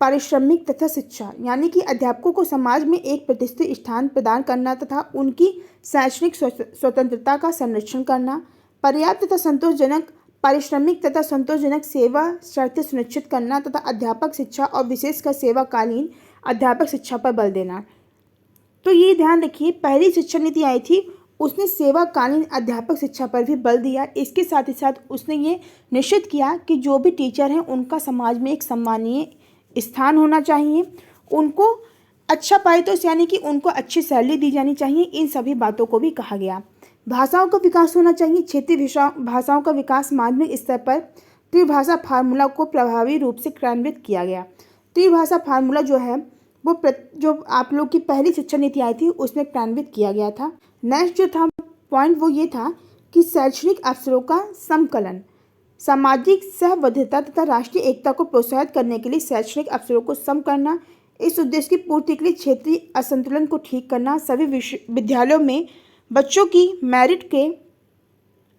पारिश्रमिक तथा शिक्षा, यानी कि अध्यापकों को समाज में एक प्रतिष्ठित स्थान प्रदान करना तथा उनकी शैक्षणिक स्वतंत्रता का संरक्षण करना, पर्याप्त तथा संतोषजनक पारिश्रमिक तथा संतोषजनक सेवा शर्तें सुनिश्चित करना तथा अध्यापक शिक्षा और विशेषकर सेवाकालीन अध्यापक शिक्षा पर बल देना। तो ये ध्यान रखिए, पहली शिक्षा नीति आई थी उसने सेवाकालीन अध्यापक शिक्षा पर भी बल दिया। इसके साथ ही साथ उसने ये निश्चित किया कि जो भी टीचर हैं उनका समाज में एक सम्मानीय स्थान होना चाहिए, उनको अच्छा पारितोष यानी कि उनको अच्छी सैलरी दी जानी चाहिए। इन सभी बातों को भी कहा गया। भाषाओं का विकास होना चाहिए। क्षेत्रीय भाषाओं का विकास माध्यमिक स्तर पर त्रिभाषा फार्मूला को प्रभावी रूप से क्रियान्वित किया गया। त्रिभाषा फार्मूला जो है वो जो आप लोग की पहली शिक्षा नीति आई थी उसमें क्रियान्वित किया गया था। नेक्स्ट जो था पॉइंट वो ये था कि शैक्षणिक अवसरों का समकलन, सामाजिक सहवर्तीता तथा राष्ट्रीय एकता को प्रोत्साहित करने के लिए शैक्षणिक अवसरों को सम करना, इस उद्देश्य की पूर्ति के लिए क्षेत्रीय असंतुलन को ठीक करना, सभी विद्यालयों में बच्चों की मेरिट के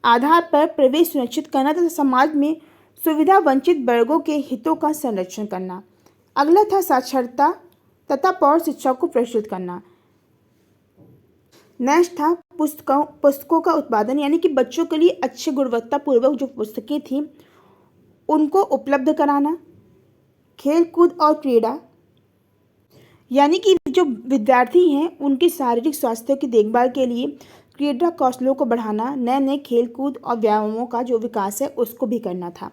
आधार पर प्रवेश सुनिश्चित करना तथा समाज में सुविधा वंचित वर्गों के हितों का संरक्षण करना। अगला था साक्षरता तथा प्रौढ़ शिक्षा को प्रोत्साहित करना। नेक्स्ट था पुस्तकों का उत्पादन, यानी कि बच्चों के लिए अच्छी गुणवत्ता पूर्वक जो पुस्तकें थी उनको उपलब्ध कराना। खेल कूद और क्रीड़ा, यानी कि जो विद्यार्थी हैं उनके शारीरिक स्वास्थ्य की देखभाल के लिए क्रीड़ा कौशलों को बढ़ाना, नए नए खेल कूद और व्यायामों का जो विकास है उसको भी करना था।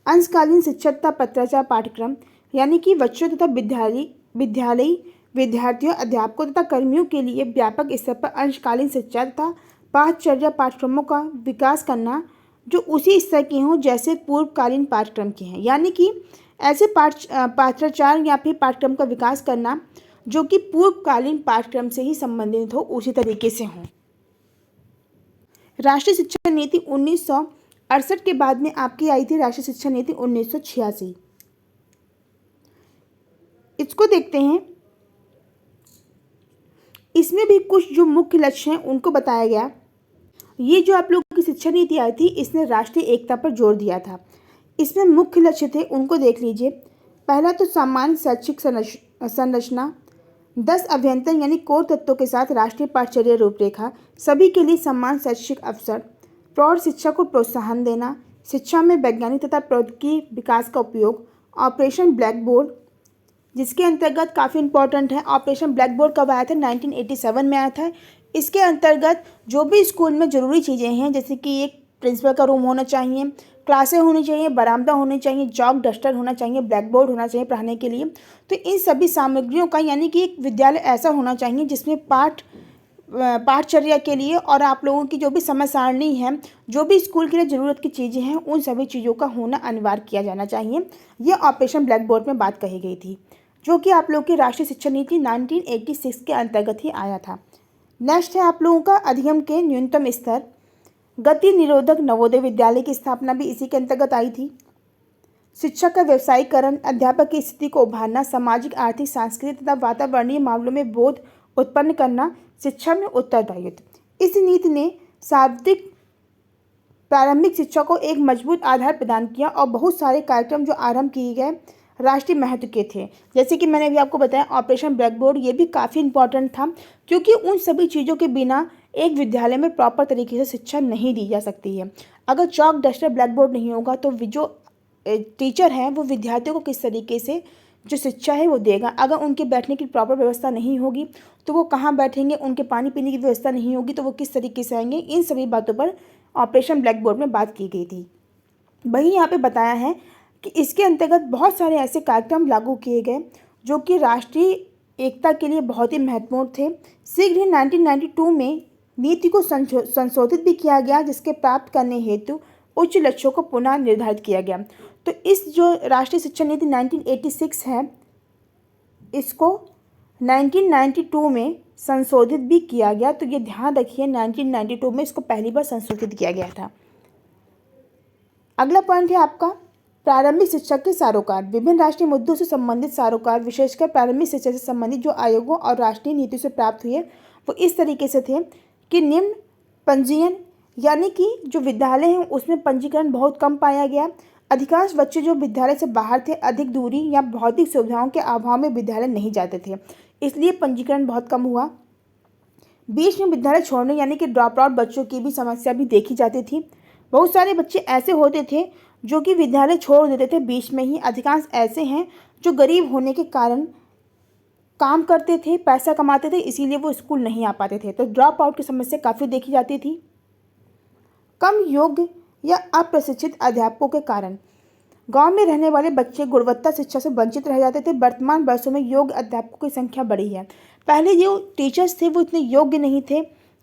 अंशकालीन शिक्षा तथा पत्राचार पाठ्यक्रम, यानी कि बच्चों तथा विद्यालयी विद्यार्थियों, अध्यापकों तथा कर्मियों के लिए व्यापक स्तर पर अंशकालीन शिक्षा तथा पाठचर्या पाठ्यक्रमों का विकास करना जो उसी स्तर के हों जैसे पूर्वकालीन पाठ्यक्रम के हैं, यानी कि ऐसे पाठ्याचार या फिर पाठ्यक्रम का विकास करना जो कि पूर्वकालीन पाठ्यक्रम से ही संबंधित हो, उसी तरीके से हों। राष्ट्रीय शिक्षा नीति 1968 के बाद में आपकी आई थी राष्ट्रीय शिक्षा नीति 1986। इसको देखते हैं। इसमें भी कुछ जो मुख्य लक्ष्य हैं उनको बताया गया। ये जो आप लोगों की शिक्षा नीति आई थी इसने राष्ट्रीय एकता पर जोर दिया था। इसमें मुख्य लक्ष्य थे, उनको देख लीजिए। पहला तो सामान्य शैक्षिक संरचना, 10 अभ्यंतर यानी कोर तत्वों के साथ राष्ट्रीय पाठचर्या रूपरेखा, सभी के लिए समान शैक्षिक अवसर, प्रौढ़ शिक्षा को प्रोत्साहन देना, शिक्षा में वैज्ञानिक तथा प्रौद्योगिकी विकास का उपयोग, ऑपरेशन ब्लैक बोर्ड, जिसके अंतर्गत काफ़ी इंपॉर्टेंट है। ऑपरेशन ब्लैक बोर्ड कब आया था? 1987 में आया था। इसके अंतर्गत जो भी स्कूल में ज़रूरी चीज़ें हैं जैसे कि एक प्रिंसिपल का रूम होना चाहिए, क्लासें होनी चाहिए, बरामदा होनी चाहिए, चॉक डस्टर होना चाहिए, ब्लैक बोर्ड होना चाहिए पढ़ाने के लिए। तो इन सभी सामग्रियों का यानी कि एक विद्यालय ऐसा होना चाहिए जिसमें पाठचर्या के लिए और आप लोगों की जो भी समय सारणी है, जो भी स्कूल के लिए ज़रूरत की चीज़ें हैं, उन सभी चीज़ों का होना अनिवार्य किया जाना चाहिए। यह ऑपरेशन ब्लैक बोर्ड में बात कही गई थी जो कि आप लोगों की राष्ट्रीय शिक्षा नीति 1986 के अंतर्गत ही आया था। नेक्स्ट है आप लोगों का अधिगम के न्यूनतम स्तर, गति निरोधक नवोदय विद्यालय की स्थापना भी इसी के अंतर्गत आई थी। शिक्षा का व्यवसायीकरण, अध्यापक की स्थिति को उभारना, सामाजिक आर्थिक सांस्कृतिक तथा वातावरणीय मामलों में बोध उत्पन्न करना, शिक्षा में उत्तरदायित्व। इस नीति ने सार्वत्रिक प्रारंभिक शिक्षा को एक मजबूत आधार प्रदान किया और बहुत सारे कार्यक्रम जो आरंभ किए गए राष्ट्रीय महत्व के थे। जैसे कि मैंने अभी आपको बताया ऑपरेशन ब्लैक बोर्ड, ये भी काफ़ी इंपॉर्टेंट था क्योंकि उन सभी चीज़ों के बिना एक विद्यालय में प्रॉपर तरीके से शिक्षा नहीं दी जा सकती है। अगर चॉक डस्टर ब्लैक बोर्ड नहीं होगा तो जो टीचर है वो विद्यार्थियों को किस तरीके से जो शिक्षा है वो देगा। अगर उनके बैठने की प्रॉपर व्यवस्था नहीं होगी तो वो कहाँ बैठेंगे, उनके पानी पीने की व्यवस्था नहीं होगी तो वो किस तरीके से आएंगे। इन सभी बातों पर ऑपरेशन ब्लैक बोर्ड में बात की गई थी। वही यहाँ पे बताया है कि इसके अंतर्गत बहुत सारे ऐसे कार्यक्रम लागू किए गए जो कि राष्ट्रीय एकता के लिए बहुत ही महत्वपूर्ण थे। शीघ्र ही 1992 में नीति को संशोधित भी किया गया जिसके प्राप्त करने हेतु उच्च लक्ष्यों को पुनः निर्धारित किया गया। तो इस जो राष्ट्रीय शिक्षा नीति 1986 है इसको 1992 में संशोधित भी किया गया। तो ये ध्यान रखिए 1992 में इसको पहली बार संशोधित किया गया था। अगला पॉइंट है आपका प्रारंभिक शिक्षा के सारोकार। विभिन्न राष्ट्रीय मुद्दों से संबंधित सारोकार विशेषकर प्रारंभिक शिक्षा से संबंधित जो आयोगों और राष्ट्रीय नीतियों से प्राप्त हुए वो इस तरीके से थे कि निम्न पंजीयन, यानी कि जो विद्यालय हैं उसमें पंजीकरण बहुत कम पाया गया। अधिकांश बच्चे जो विद्यालय से बाहर थे, अधिक दूरी या भौतिक सुविधाओं के अभाव में विद्यालय नहीं जाते थे, इसलिए पंजीकरण बहुत कम हुआ। बीच में विद्यालय छोड़ने यानी कि ड्रॉप आउट बच्चों की भी समस्या भी देखी जाती थी। बहुत सारे बच्चे ऐसे होते थे जो कि विद्यालय छोड़ देते थे बीच में ही। अधिकांश ऐसे हैं जो गरीब होने के कारण काम करते थे, पैसा कमाते थे, इसीलिए वो स्कूल नहीं आ पाते थे। तो ड्रॉप आउट की समस्या काफ़ी देखी जाती थी। कम योग्य या अप्रशिक्षित अध्यापकों के कारण गांव में रहने वाले बच्चे गुणवत्ता शिक्षा से वंचित रह जाते थे। वर्तमान वर्षों में योग्य अध्यापकों की संख्या बढ़ी है। पहले जो टीचर्स थे वो इतने योग्य नहीं थे,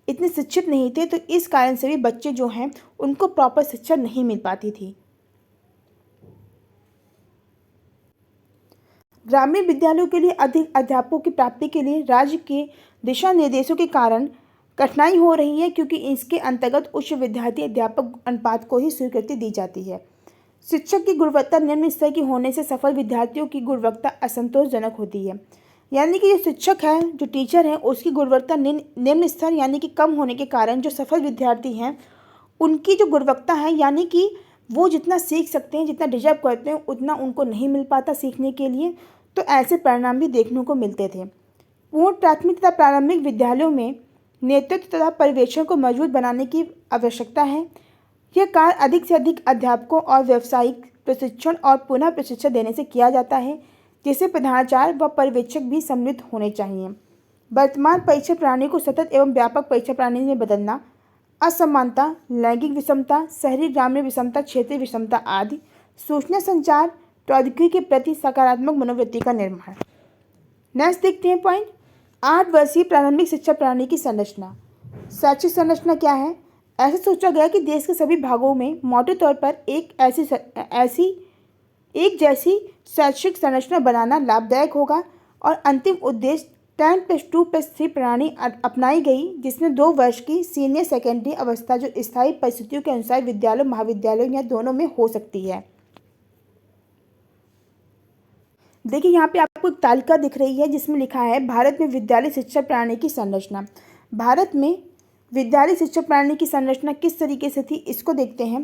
इतने शिक्षित नहीं थे, तो इस कारण से भी बच्चे जो हैं उनको प्रॉपर शिक्षा नहीं मिल पाती थी। ग्रामीण विद्यालयों के लिए अधिक अध्यापकों की प्राप्ति के लिए राज्य के दिशा निर्देशों के कारण कठिनाई हो रही है, क्योंकि इसके अंतर्गत उच्च विद्यार्थी अध्यापक अनुपात को ही स्वीकृति दी जाती है। शिक्षक की गुणवत्ता निम्न स्तर की होने से सफल विद्यार्थियों की गुणवत्ता असंतोषजनक होती है। यानी कि जो शिक्षक है, जो टीचर है, उसकी गुणवत्ता निम्न स्तर यानी कि कम होने के कारण जो सफल विद्यार्थी हैं उनकी जो गुणवत्ता है, यानी कि वो जितना सीख सकते हैं, जितना डिजर्व करते हैं, उतना उनको नहीं मिल पाता सीखने के लिए। तो ऐसे परिणाम भी देखने को मिलते थे। पूर्ण प्राथमिक तथा प्रारंभिक विद्यालयों में नेतृत्व तथा पर्यवेक्षण को मजबूत बनाने की आवश्यकता है। यह कार्य अधिक से अधिक अध्यापकों और व्यावसायिक प्रशिक्षण और पुनः प्रशिक्षण देने से किया जाता है, जिससे प्रधानाचार्य व पर्यवेक्षक भी सम्मिलित होने चाहिए। वर्तमान परीक्षा प्रणाली को सतत एवं व्यापक परीक्षा प्रणाली में बदलना, असमानता, लैंगिक विषमता, शहरी ग्रामीण विषमता, क्षेत्रीय विषमता आदि, सूचना संचार प्रौद्योगिकी के प्रति सकारात्मक मनोवृत्ति का निर्माण। नेक्स्ट देखते हैं पॉइंट 8 वर्षीय प्रारंभिक शिक्षा प्रणाली की संरचना। शैक्षिक संरचना क्या है? ऐसा सोचा गया कि देश के सभी भागों में मोटे तौर पर एक जैसी शैक्षिक संरचना बनाना लाभदायक होगा और अंतिम उद्देश्य 10+2+3 प्रणाली अपनाई गई, जिसमें 2 वर्ष की सीनियर सेकेंडरी अवस्था जो स्थायी परिस्थितियों के अनुसार विद्यालय, महाविद्यालयों या दोनों में हो सकती है। देखिए यहाँ पे आपको एक तालिका दिख रही है जिसमें लिखा है भारत में विद्यालय शिक्षा प्रणाली की संरचना। भारत में विद्यालय शिक्षा प्रणाली की संरचना किस तरीके से थी, इसको देखते हैं।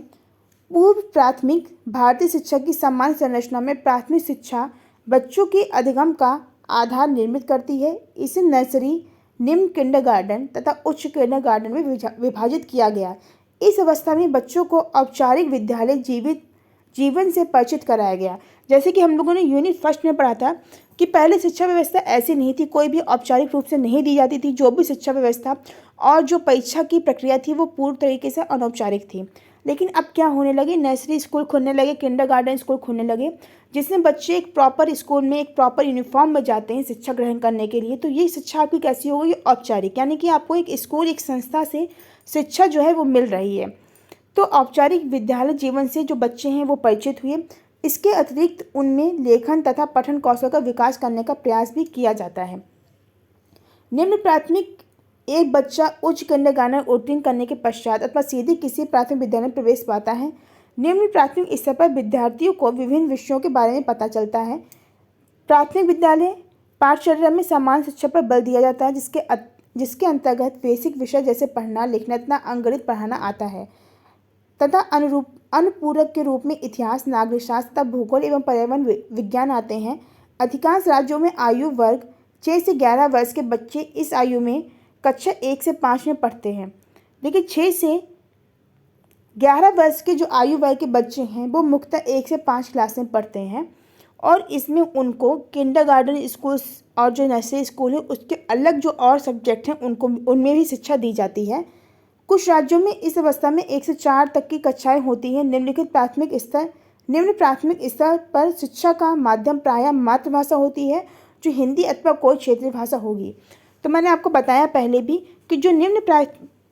पूर्व प्राथमिक भारतीय शिक्षा की समान संरचना में प्राथमिक शिक्षा बच्चों के अधिगम का आधार निर्मित करती है। इसे नर्सरी, निम्न किंडरगार्टन तथा उच्च किंडरगार्टन में विभाजित किया गया। इस अवस्था में बच्चों को औपचारिक विद्यालय जीवन से परिचित कराया गया। जैसे कि हम लोगों ने यूनिट फर्स्ट में पढ़ा था कि पहले शिक्षा व्यवस्था ऐसी नहीं थी, कोई भी औपचारिक रूप से नहीं दी जाती थी। जो भी शिक्षा व्यवस्था और जो परीक्षा की प्रक्रिया थी वो पूर्ण तरीके से अनौपचारिक थी। लेकिन अब क्या होने लगे, नर्सरी स्कूल खुलने लगे, किंडरगार्टन स्कूल खुलने लगे, जिसमें बच्चे एक प्रॉपर स्कूल में एक प्रॉपर यूनिफॉर्म में जाते हैं शिक्षा ग्रहण करने के लिए। तो ये शिक्षा आपकी कैसी होगी, ये औपचारिक, यानी कि आपको एक स्कूल, एक संस्था से शिक्षा जो है वो मिल रही है। तो औपचारिक विद्यालय जीवन से जो बच्चे हैं वो परिचित हुए। इसके अतिरिक्त उनमें लेखन तथा पठन कौशल का विकास करने का प्रयास भी किया जाता है। निम्न प्राथमिक एक बच्चा उच्च किंडरगार्टन उत्तीर्ण करने के पश्चात अथवा सीधे किसी प्राथमिक विद्यालय में प्रवेश पाता है। निम्न प्राथमिक स्तर पर विद्यार्थियों को विभिन्न विषयों के बारे में पता चलता है। प्राथमिक विद्यालय पाठचर्या में समान शिक्षा पर बल दिया जाता है, जिसके अंतर्गत बेसिक विषय जैसे पढ़ना, लिखना तथा अंकगणित पढ़ाना आता है तथा अनुपूरक के रूप में इतिहास, नागरिक शास्त्र तथा भूगोल एवं पर्यावरण विज्ञान आते हैं। अधिकांश राज्यों में आयु वर्ग 6 से 11 वर्ष के बच्चे इस आयु में कक्षा 1 से 5 में पढ़ते हैं। लेकिन 6 से 11 वर्ष के जो आयु वर्ग के बच्चे हैं वो मुख्यतः 1 से 5 क्लास में पढ़ते हैं, और इसमें उनको किंडरगार्टन स्कूल और जो नर्सरी स्कूल है उसके अलग जो और सब्जेक्ट हैं उनमें भी शिक्षा दी जाती है। कुछ राज्यों में इस अवस्था में 1 से 4 तक की कक्षाएं होती हैं। निम्न प्राथमिक स्तर पर शिक्षा का माध्यम प्रायः मातृभाषा होती है, जो हिंदी अथवा कोई क्षेत्रीय भाषा होगी। तो मैंने आपको बताया पहले भी कि जो निम्न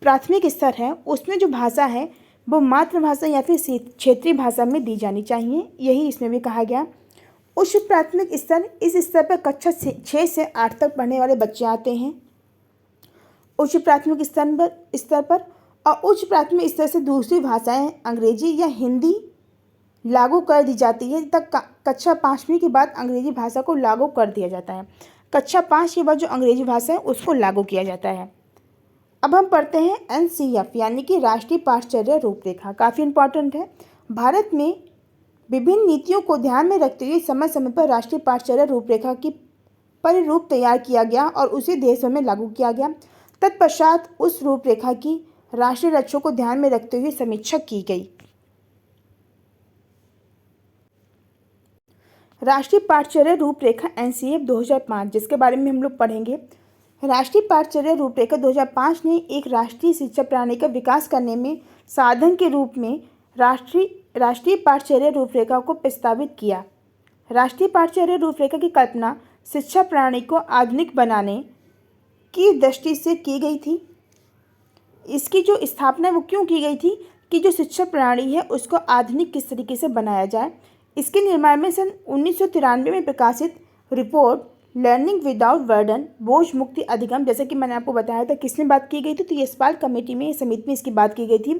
प्राथमिक स्तर है उसमें जो भाषा है वो मातृभाषा या फिर क्षेत्रीय भाषा में दी जानी चाहिए, यही इसमें भी कहा गया। उच्च प्राथमिक स्तर, इस स्तर पर कक्षा 6 से 8 तक पढ़ने वाले बच्चे आते हैं उच्च प्राथमिक स्तर पर। और उच्च प्राथमिक स्तर से दूसरी भाषाएं अंग्रेजी या हिंदी लागू कर दी जाती है तक कक्षा 5वीं के बाद अंग्रेजी भाषा को लागू कर दिया जाता है। कक्षा 5 के बाद जो अंग्रेजी भाषा है उसको लागू किया जाता है। अब हम पढ़ते हैं NCF यानी कि राष्ट्रीय पाठचर्या रूपरेखा, काफ़ी इंपॉर्टेंट है। भारत में विभिन्न नीतियों को ध्यान में रखते हुए समय समय पर राष्ट्रीय पाठचर्या रूपरेखा की परिरूप तैयार किया गया और उसे देशों में लागू किया गया। तत्पश्चात उस रूपरेखा की राष्ट्रीय लक्ष्यों को ध्यान में रखते हुए समीक्षा की गई। राष्ट्रीय पाठ्यचर्या रूपरेखा NCF 2005, जिसके बारे में हम लोग पढ़ेंगे। राष्ट्रीय पाठ्यचर्या रूपरेखा 2005 ने एक राष्ट्रीय शिक्षा प्रणाली का विकास करने में साधन के रूप में राष्ट्रीय पाठ्यचर्या रूपरेखा को प्रस्तावित किया। राष्ट्रीय पाठ्यचर्या रूपरेखा की कल्पना शिक्षा प्रणाली को आधुनिक बनाने की दृष्टि से की गई थी। इसकी जो स्थापना वो क्यों की गई थी कि जो शिक्षा प्रणाली है उसको आधुनिक किस तरीके से बनाया जाए। इसके निर्माण में सन 1993 में प्रकाशित रिपोर्ट लर्निंग विदाउट बर्डन, बोझ मुक्ति अधिगम, जैसे कि मैंने आपको बताया था किसमें बात की गई थी, तो यशपाल कमेटी में, समिति में इसकी बात की गई थी।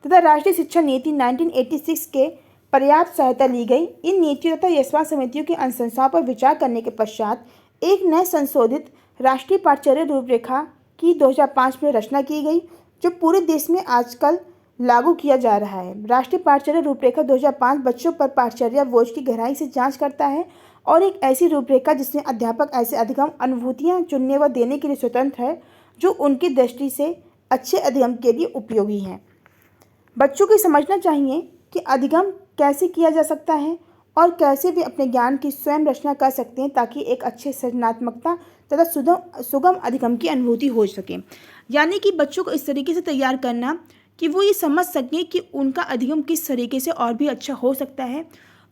तथा राष्ट्रीय शिक्षा नीति 1986 के पर्याप्त सहायता ली गई। इन नीतियों तथा यशपाल समितियों की अनुशंसाओं पर विचार करने के पश्चात एक नए संशोधित राष्ट्रीय पाठ्यचर्या रूपरेखा की 2005 में रचना की गई, जो पूरे देश में आजकल लागू किया जा रहा है। राष्ट्रीय पाठ्यचर्या रूपरेखा 2005 बच्चों पर पाठ्यचर्या बोझ की गहराई से जांच करता है और एक ऐसी रूपरेखा जिसमें अध्यापक ऐसे अधिगम अनुभूतियाँ चुनने व देने के लिए स्वतंत्र है जो उनकी दृष्टि से अच्छे अधिगम के लिए उपयोगी हैं। बच्चों को समझना चाहिए कि अधिगम कैसे किया जा सकता है और कैसे वे अपने ज्ञान की स्वयं रचना कर सकते हैं ताकि एक अच्छे सृजनात्मकता तथा सुगम अधिगम की अनुभूति हो सके। यानी कि बच्चों को इस तरीके से तैयार करना कि वो ये समझ सकें कि उनका अधिगम किस तरीके से और भी अच्छा हो सकता है,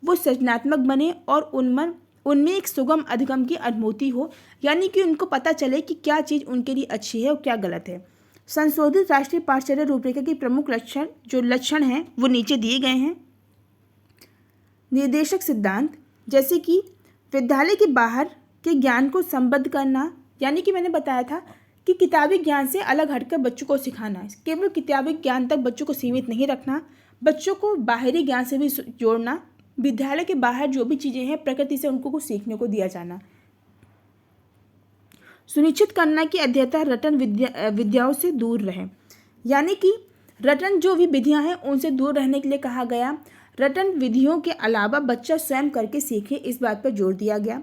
वो सृजनात्मक बने और उनमें एक सुगम अधिगम की अनुभूति हो, यानी कि उनको पता चले कि क्या चीज़ उनके लिए अच्छी है और क्या गलत है। संशोधित राष्ट्रीय पाठ्यचर्या रूपरेखा के प्रमुख लक्षण हैं वो नीचे दिए गए हैं। निर्देशक सिद्धांत, जैसे कि विद्यालय के बाहर के ज्ञान को संबद्ध करना, यानी कि मैंने बताया था कि किताबी ज्ञान से अलग हटकर बच्चों को सिखाना है। केवल किताबी ज्ञान तक बच्चों को सीमित नहीं रखना, बच्चों को बाहरी ज्ञान से भी जोड़ना। विद्यालय के बाहर जो भी चीज़ें हैं प्रकृति से उनको कुछ सीखने को दिया जाना। सुनिश्चित करना कि अध्येता रटन विद्याओं से दूर रहे, यानी कि रटन जो भी विधियां हैं उनसे दूर रहने के लिए कहा गया। रटन विधियों के अलावा बच्चा स्वयं करके सीखे, इस बात पर जोर दिया गया।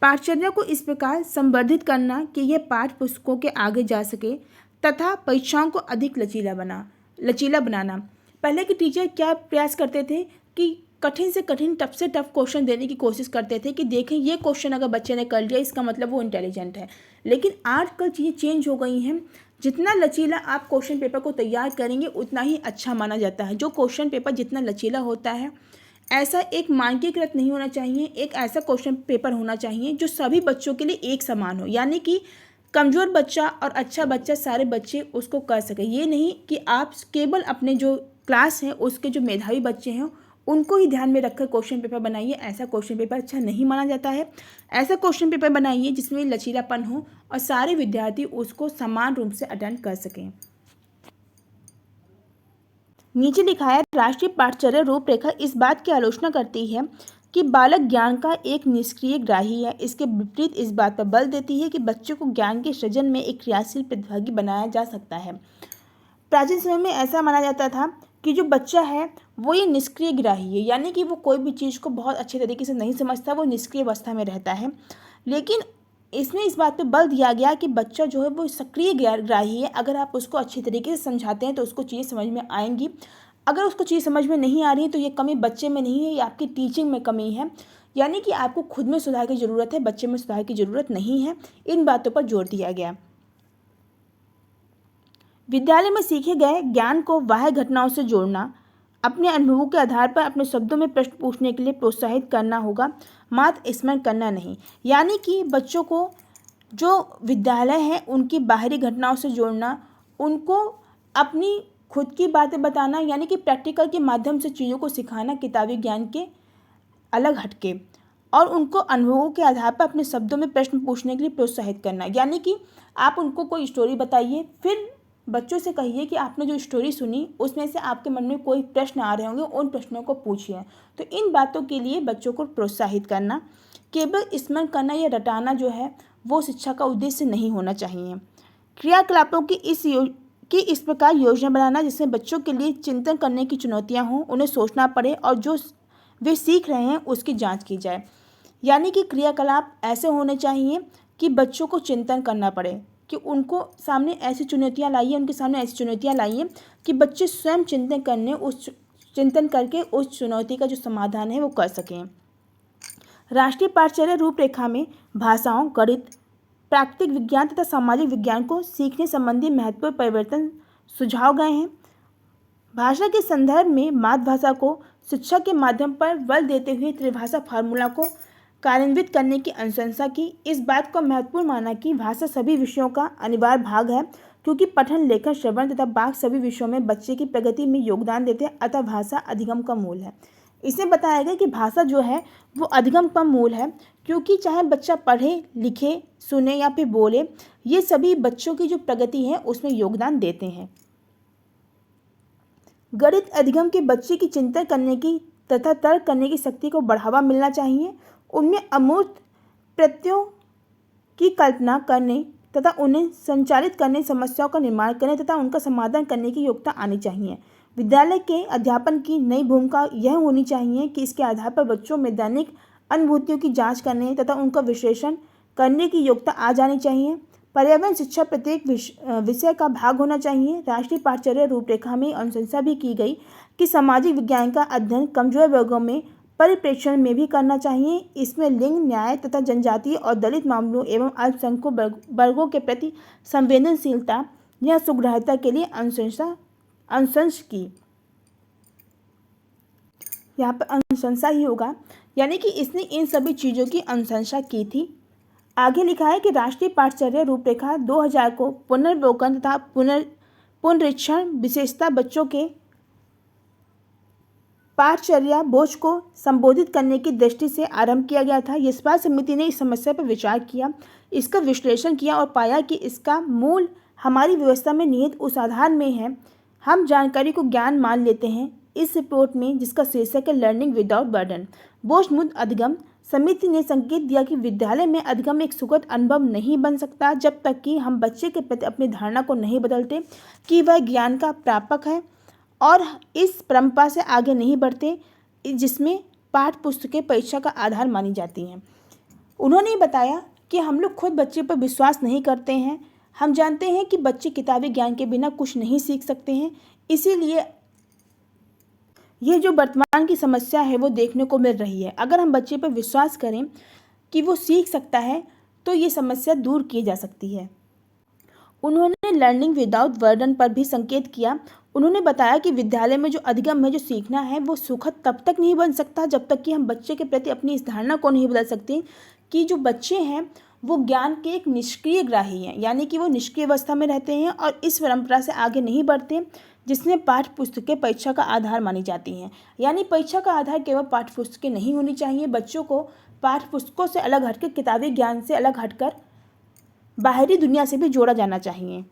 पाठ्यचर्या को इस प्रकार संवर्धित करना कि यह पाठ्य पुस्तकों के आगे जा सके तथा परीक्षाओं को अधिक लचीला बनाना। पहले के टीचर क्या प्रयास करते थे कि कठिन से कठिन, टफ से टफ क्वेश्चन देने की कोशिश करते थे कि देखें ये क्वेश्चन अगर बच्चे ने कर लिया इसका मतलब वो इंटेलिजेंट है। लेकिन आजकल चीज़ें चेंज हो गई हैं। जितना लचीला आप क्वेश्चन पेपर को तैयार करेंगे उतना ही अच्छा माना जाता है। जो क्वेश्चन पेपर जितना लचीला होता है, ऐसा एक मानकीकृत नहीं होना चाहिए। एक ऐसा क्वेश्चन पेपर होना चाहिए जो सभी बच्चों के लिए एक समान हो, यानी कि कमज़ोर बच्चा और अच्छा बच्चा सारे बच्चे उसको कर सके। ये नहीं कि आप केवल अपने जो क्लास हैं उसके जो मेधावी बच्चे हैं उनको ही ध्यान में रखकर क्वेश्चन पेपर बनाइए। ऐसा क्वेश्चन पेपर अच्छा नहीं माना जाता है। ऐसा क्वेश्चन पेपर बनाइए जिसमें लचीलापन हो और सारे विद्यार्थी उसको समान रूप से अटेंड कर सकें। नीचे दिखाया राष्ट्रीय पाठ्यचर्या रूपरेखा इस बात की आलोचना करती है कि बालक ज्ञान का एक निष्क्रिय ग्राही है। इसके विपरीत इस बात पर बल देती है कि बच्चों को ज्ञान के सृजन में एक क्रियाशील प्रतिभागी बनाया जा सकता है। प्राचीन समय में ऐसा माना जाता था कि जो बच्चा है वो ये निष्क्रिय ग्राही है, यानी कि वो कोई भी चीज़ को बहुत अच्छे तरीके से नहीं समझता, वो निष्क्रिय अवस्था में रहता है। लेकिन इसमें इस बात पे बल दिया गया कि बच्चा जो है वो सक्रिय ग्राही है। अगर आप उसको अच्छी तरीके से समझाते हैं तो उसको चीज़ें समझ में आएंगी। अगर उसको चीज़ समझ में नहीं आ रही है तो ये कमी बच्चे में नहीं है, ये आपकी टीचिंग में कमी है। यानी कि आपको खुद में सुधार की ज़रूरत है, बच्चे में सुधार की ज़रूरत नहीं है। इन बातों पर जोर दिया गया। विद्यालय में सीखे गए ज्ञान को बाह्य घटनाओं से जोड़ना, अपने अनुभवों के आधार पर अपने शब्दों में प्रश्न पूछने के लिए प्रोत्साहित करना होगा, मात्र स्मरण करना नहीं। यानी कि बच्चों को जो विद्यालय है उनकी बाहरी घटनाओं से जोड़ना, उनको अपनी खुद की बातें बताना, यानी कि प्रैक्टिकल के माध्यम से चीज़ों को सिखाना, किताबी ज्ञान के अलग हटके, और उनको अनुभवों के आधार पर अपने शब्दों में प्रश्न पूछने के लिए प्रोत्साहित करना। यानी कि आप उनको कोई स्टोरी बताइए, फिर बच्चों से कहिए कि आपने जो स्टोरी सुनी उसमें से आपके मन में कोई प्रश्न आ रहे होंगे, उन प्रश्नों को पूछिए। तो इन बातों के लिए बच्चों को प्रोत्साहित करना। केवल स्मरण करना या रटाना जो है वो शिक्षा का उद्देश्य नहीं होना चाहिए। क्रियाकलापों की इस प्रकार योजना बनाना जिसमें बच्चों के लिए चिंतन करने की चुनौतियाँ हों, उन्हें सोचना पड़े और जो वे सीख रहे हैं उसकी जाँच की जाए। यानी कि क्रियाकलाप ऐसे होने चाहिए कि बच्चों को चिंतन करना पड़े, कि उनको सामने ऐसी चुनौतियाँ लाइए, उनके सामने ऐसी चुनौतियाँ लाइए कि बच्चे स्वयं चिंतन करके उस चुनौती का जो समाधान है वो कर सकें। राष्ट्रीय पाठ्यचर्या रूपरेखा में भाषाओं, गणित, प्राकृतिक विज्ञान तथा सामाजिक विज्ञान को सीखने संबंधी महत्वपूर्ण परिवर्तन सुझाव गए हैं। भाषा के संदर्भ में मातृभाषा को शिक्षा के माध्यम पर बल देते हुए त्रिभाषा फार्मूला को कार्यान्वित करने की अनुशंसा की। इस बात को महत्वपूर्ण माना कि भाषा सभी विषयों का अनिवार्य भाग है, क्योंकि पठन, लेखन, श्रवण तथा वाक सभी विषयों में बच्चे की प्रगति में योगदान देते हैं, अतः भाषा अधिगम का मूल है। इसमें बताया गया कि भाषा जो है वो अधिगम का मूल है, क्योंकि चाहे बच्चा पढ़े, लिखे, सुने या फिर बोले, ये सभी बच्चों की जो प्रगति है उसमें योगदान देते हैं। गणित अधिगम के बच्चे की चिंतन करने की तथा तर्क करने की शक्ति को बढ़ावा मिलना चाहिए। उनमें अमूर्त प्रत्ययों की कल्पना करने तथा उन्हें संचालित करने, समस्याओं का निर्माण करने तथा उनका समाधान करने की योग्यता आनी चाहिए। विद्यालय के अध्यापन की नई भूमिका यह होनी चाहिए कि इसके आधार पर बच्चों में दैनिक अनुभूतियों की जांच करने तथा उनका विश्लेषण करने की योग्यता आ जानी चाहिए। पर्यावरण शिक्षा प्रत्येक विषय का भाग होना चाहिए। राष्ट्रीय पाठ्यचर्या रूपरेखा में अनुशंसा भी की गई कि सामाजिक विज्ञान का अध्ययन कमजोर वर्गों में परिप्रेक्षण में भी करना चाहिए। इसमें लिंग, न्याय तथा जनजातीय और दलित मामलों एवं अल्पसंख्यक वर्गों के प्रति संवेदनशीलता या सुग्राह्यता के लिए अनुशंसा की। यहाँ पर अनुशंसा ही होगा, यानी कि इसने इन सभी चीज़ों की अनुशंसा की थी। आगे लिखा है कि राष्ट्रीय पाठ्यचर्या रूपरेखा 2000 को पुनर्वलोकन तथा पुनरीक्षण विशेषता बच्चों के पाठ्यचर्या बोझ को संबोधित करने की दृष्टि से आरंभ किया गया था। यशपाल समिति ने इस समस्या पर विचार किया, इसका विश्लेषण किया और पाया कि इसका मूल हमारी व्यवस्था में निहित उस आधार में है। हम जानकारी को ज्ञान मान लेते हैं। इस रिपोर्ट में, जिसका शीर्षक है लर्निंग विदाउट बर्डन, बोझ मुक्त अधिगम, समिति ने संकेत दिया कि विद्यालय में अधिगम एक सुखद अनुभव नहीं बन सकता जब तक कि हम बच्चे के प्रति अपनी धारणा को नहीं बदलते कि वह ज्ञान का प्रापक है और इस परंपरा से आगे नहीं बढ़ते जिसमें पाठ्य पुस्तकें परीक्षा का आधार मानी जाती हैं। उन्होंने बताया कि हम लोग खुद बच्चे पर विश्वास नहीं करते हैं। हम जानते हैं कि बच्चे किताबी ज्ञान के बिना कुछ नहीं सीख सकते हैं, इसीलिए ये जो वर्तमान की समस्या है वो देखने को मिल रही है। अगर हम बच्चे पर विश्वास करें कि वो सीख सकता है तो ये समस्या दूर की जा सकती है। उन्होंने लर्निंग विदाउट बर्डन पर भी संकेत किया। उन्होंने बताया कि विद्यालय में जो अधिगम है, जो सीखना है, वो सुखद तब तक नहीं बन सकता जब तक कि हम बच्चे के प्रति अपनी इस धारणा को नहीं बदल सकते कि जो बच्चे हैं वो ज्ञान के एक निष्क्रिय ग्राही हैं, यानी कि वो निष्क्रिय अवस्था में रहते हैं और इस परंपरा से आगे नहीं बढ़ते जिसमें पाठ्य पुस्तकें परीक्षा का आधार मानी जाती हैं। यानी परीक्षा का आधार केवल पाठ्य पुस्तकें नहीं होनी चाहिए। बच्चों को पाठ्य पुस्तकों से अलग हटकर, किताबी ज्ञान से अलग हटकर बाहरी दुनिया से भी जोड़ा जाना चाहिए।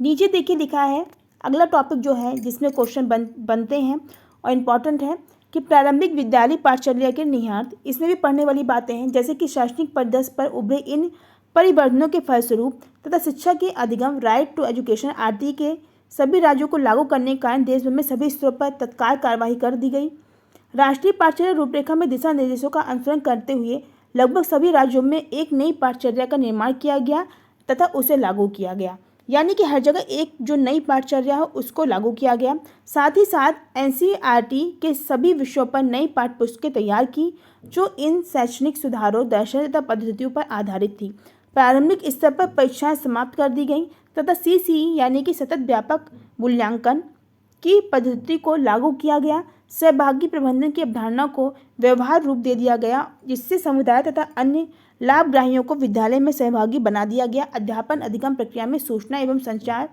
नीचे देखिए लिखा है अगला टॉपिक जो है जिसमें क्वेश्चन बनते हैं और इम्पॉर्टेंट है कि प्रारंभिक विद्यालय पाठ्यचर्या के निहितार्थ। इसमें भी पढ़ने वाली बातें हैं, जैसे कि शैक्षणिक परिदृश्य पर उभरे इन परिवर्तनों के फलस्वरूप तथा शिक्षा के अधिगम राइट टू एजुकेशन आरटी के सभी राज्यों को लागू करने के कारण देश भर में सभी स्तरों पर तत्काल कार्रवाई कर दी गई। राष्ट्रीय पाठ्यचर्या रूपरेखा में दिशा निर्देशों का अनुसरण करते हुए लगभग सभी राज्यों में एक नई पाठ्यचर्या का निर्माण किया गया तथा उसे लागू किया गया, यानी कि हर जगह एक जो नई पाठ्यचर्या है उसको लागू किया गया। साथ ही साथ एनसीईआरटी के सभी विषयों पर नई पाठ्य पुस्तकें तैयार की जो इन शैक्षणिक सुधारों, दर्शन तथा पद्धतियों पर आधारित थी। प्रारंभिक स्तर पर परीक्षाएं समाप्त कर दी गई तथा सीसीई यानी कि सतत व्यापक मूल्यांकन की पद्धति को लागू किया गया। सहभागी प्रबंधन की अवधारणा को व्यवहार रूप दे दिया गया, जिससे समुदाय तथा अन्य लाभग्राहियों को विद्यालय में सहभागी बना दिया गया। अध्यापन अधिगम प्रक्रिया में सूचना एवं संचार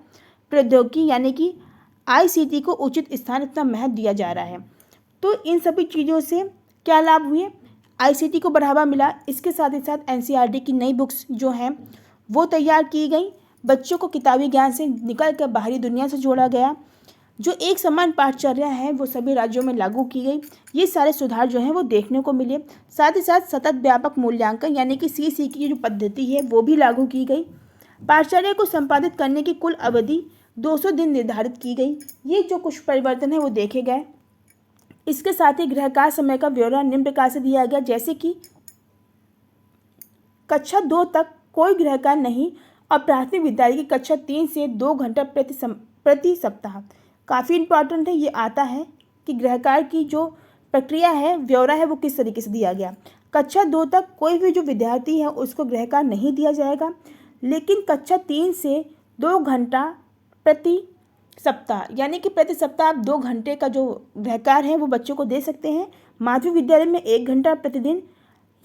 प्रौद्योगिकी यानी कि आईसीटी को उचित स्थान, इतना महत्व दिया जा रहा है। तो इन सभी चीज़ों से क्या लाभ हुए? आईसीटी को बढ़ावा मिला। इसके साथ ही साथ एनसीईआरटी की नई बुक्स जो हैं वो तैयार की गई। बच्चों को किताबी ज्ञान से निकल कर बाहरी दुनिया से जोड़ा गया। जो एक समान पाठ्यचर्या है वो सभी राज्यों में लागू की गई। ये सारे सुधार जो हैं वो देखने को मिले। साथ ही साथ सतत व्यापक मूल्यांकन यानी कि सीसी की जो पद्धति है वो भी लागू की गई। पाठ्यचर्या को संपादित करने की कुल अवधि 200 दिन निर्धारित की गई। ये जो कुछ परिवर्तन है वो देखे गए। इसके साथ ही गृहकार्य समय का ब्यौरा निम्न प्रकार से दिया गया, जैसे कि कक्षा 2 तक कोई गृहकार्य नहीं और प्राथमिक विद्यालय की कक्षा 3 से 2 घंटा प्रति सप्ताह। काफ़ी इम्पॉर्टेंट है, ये आता है कि गृहकार्य की जो प्रक्रिया है, ब्यौरा है, वो किस तरीके से दिया गया। कक्षा 2 तक कोई भी जो विद्यार्थी है उसको गृह कार्य नहीं दिया जाएगा, लेकिन कक्षा 3 से 2 घंटा प्रति सप्ताह, यानी कि प्रति सप्ताह आप 2 घंटे का जो गृह कार्य है वो बच्चों को दे सकते हैं। माध्यमिक विद्यालय में 1 घंटा प्रतिदिन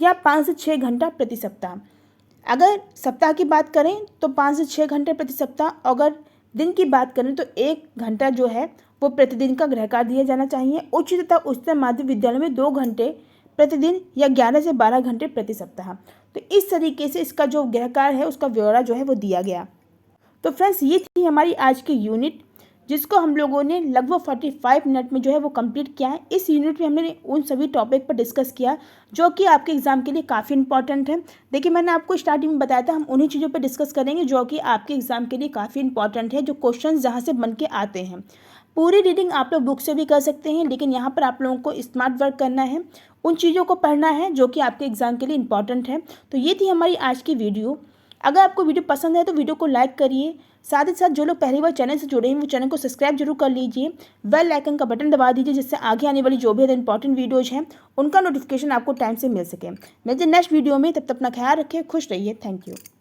या 5 से 6 घंटा प्रति सप्ताह। अगर सप्ताह की बात करें तो 5 से 6 घंटे प्रति सप्ताह, अगर दिन की बात करें तो 1 घंटा जो है वो प्रतिदिन का गृह कार्य दिया जाना चाहिए। उच्च तथा उच्चतर माध्यमिक विद्यालय में 2 घंटे प्रतिदिन या 11 से 12 घंटे प्रति सप्ताह। तो इस तरीके से इसका जो गृह कार्य है उसका ब्यौरा जो है वो दिया गया। तो फ्रेंड्स, ये थी हमारी आज की यूनिट, जिसको हम लोगों ने लगभग 45 मिनट में जो है वो कंप्लीट किया है। इस यूनिट में हमने उन सभी टॉपिक पर डिस्कस किया जो कि आपके एग्जाम के लिए काफ़ी इंपॉर्टेंट है। देखिए, मैंने आपको स्टार्टिंग में बताया था हम उन्हीं चीज़ों पर डिस्कस करेंगे जो कि आपके एग्जाम के लिए काफ़ी इंपॉर्टेंट है, जो क्वेश्चन जहाँ से बन के आते हैं। पूरी रीडिंग आप लोग बुक से भी कर सकते हैं, लेकिन यहाँ पर आप लोगों को स्मार्ट वर्क करना है, उन चीज़ों को पढ़ना है जो कि आपके एग्जाम के लिए इंपॉर्टेंट है। तो ये थी हमारी आज की वीडियो। अगर आपको वीडियो पसंद है तो वीडियो को लाइक करिए, साथ ही साथ जो लोग पहली बार चैनल से जुड़े हैं वो चैनल को सब्सक्राइब जरूर कर लीजिए, बेल आइकन का बटन दबा दीजिए, जिससे आगे आने वाली जो भी इंपॉर्टेंट वीडियोज हैं उनका नोटिफिकेशन आपको टाइम से मिल सके। मिलते हैं नेक्स्ट वीडियो में, तब तक अपना ख्याल रखें, खुश रहिए। Thank you.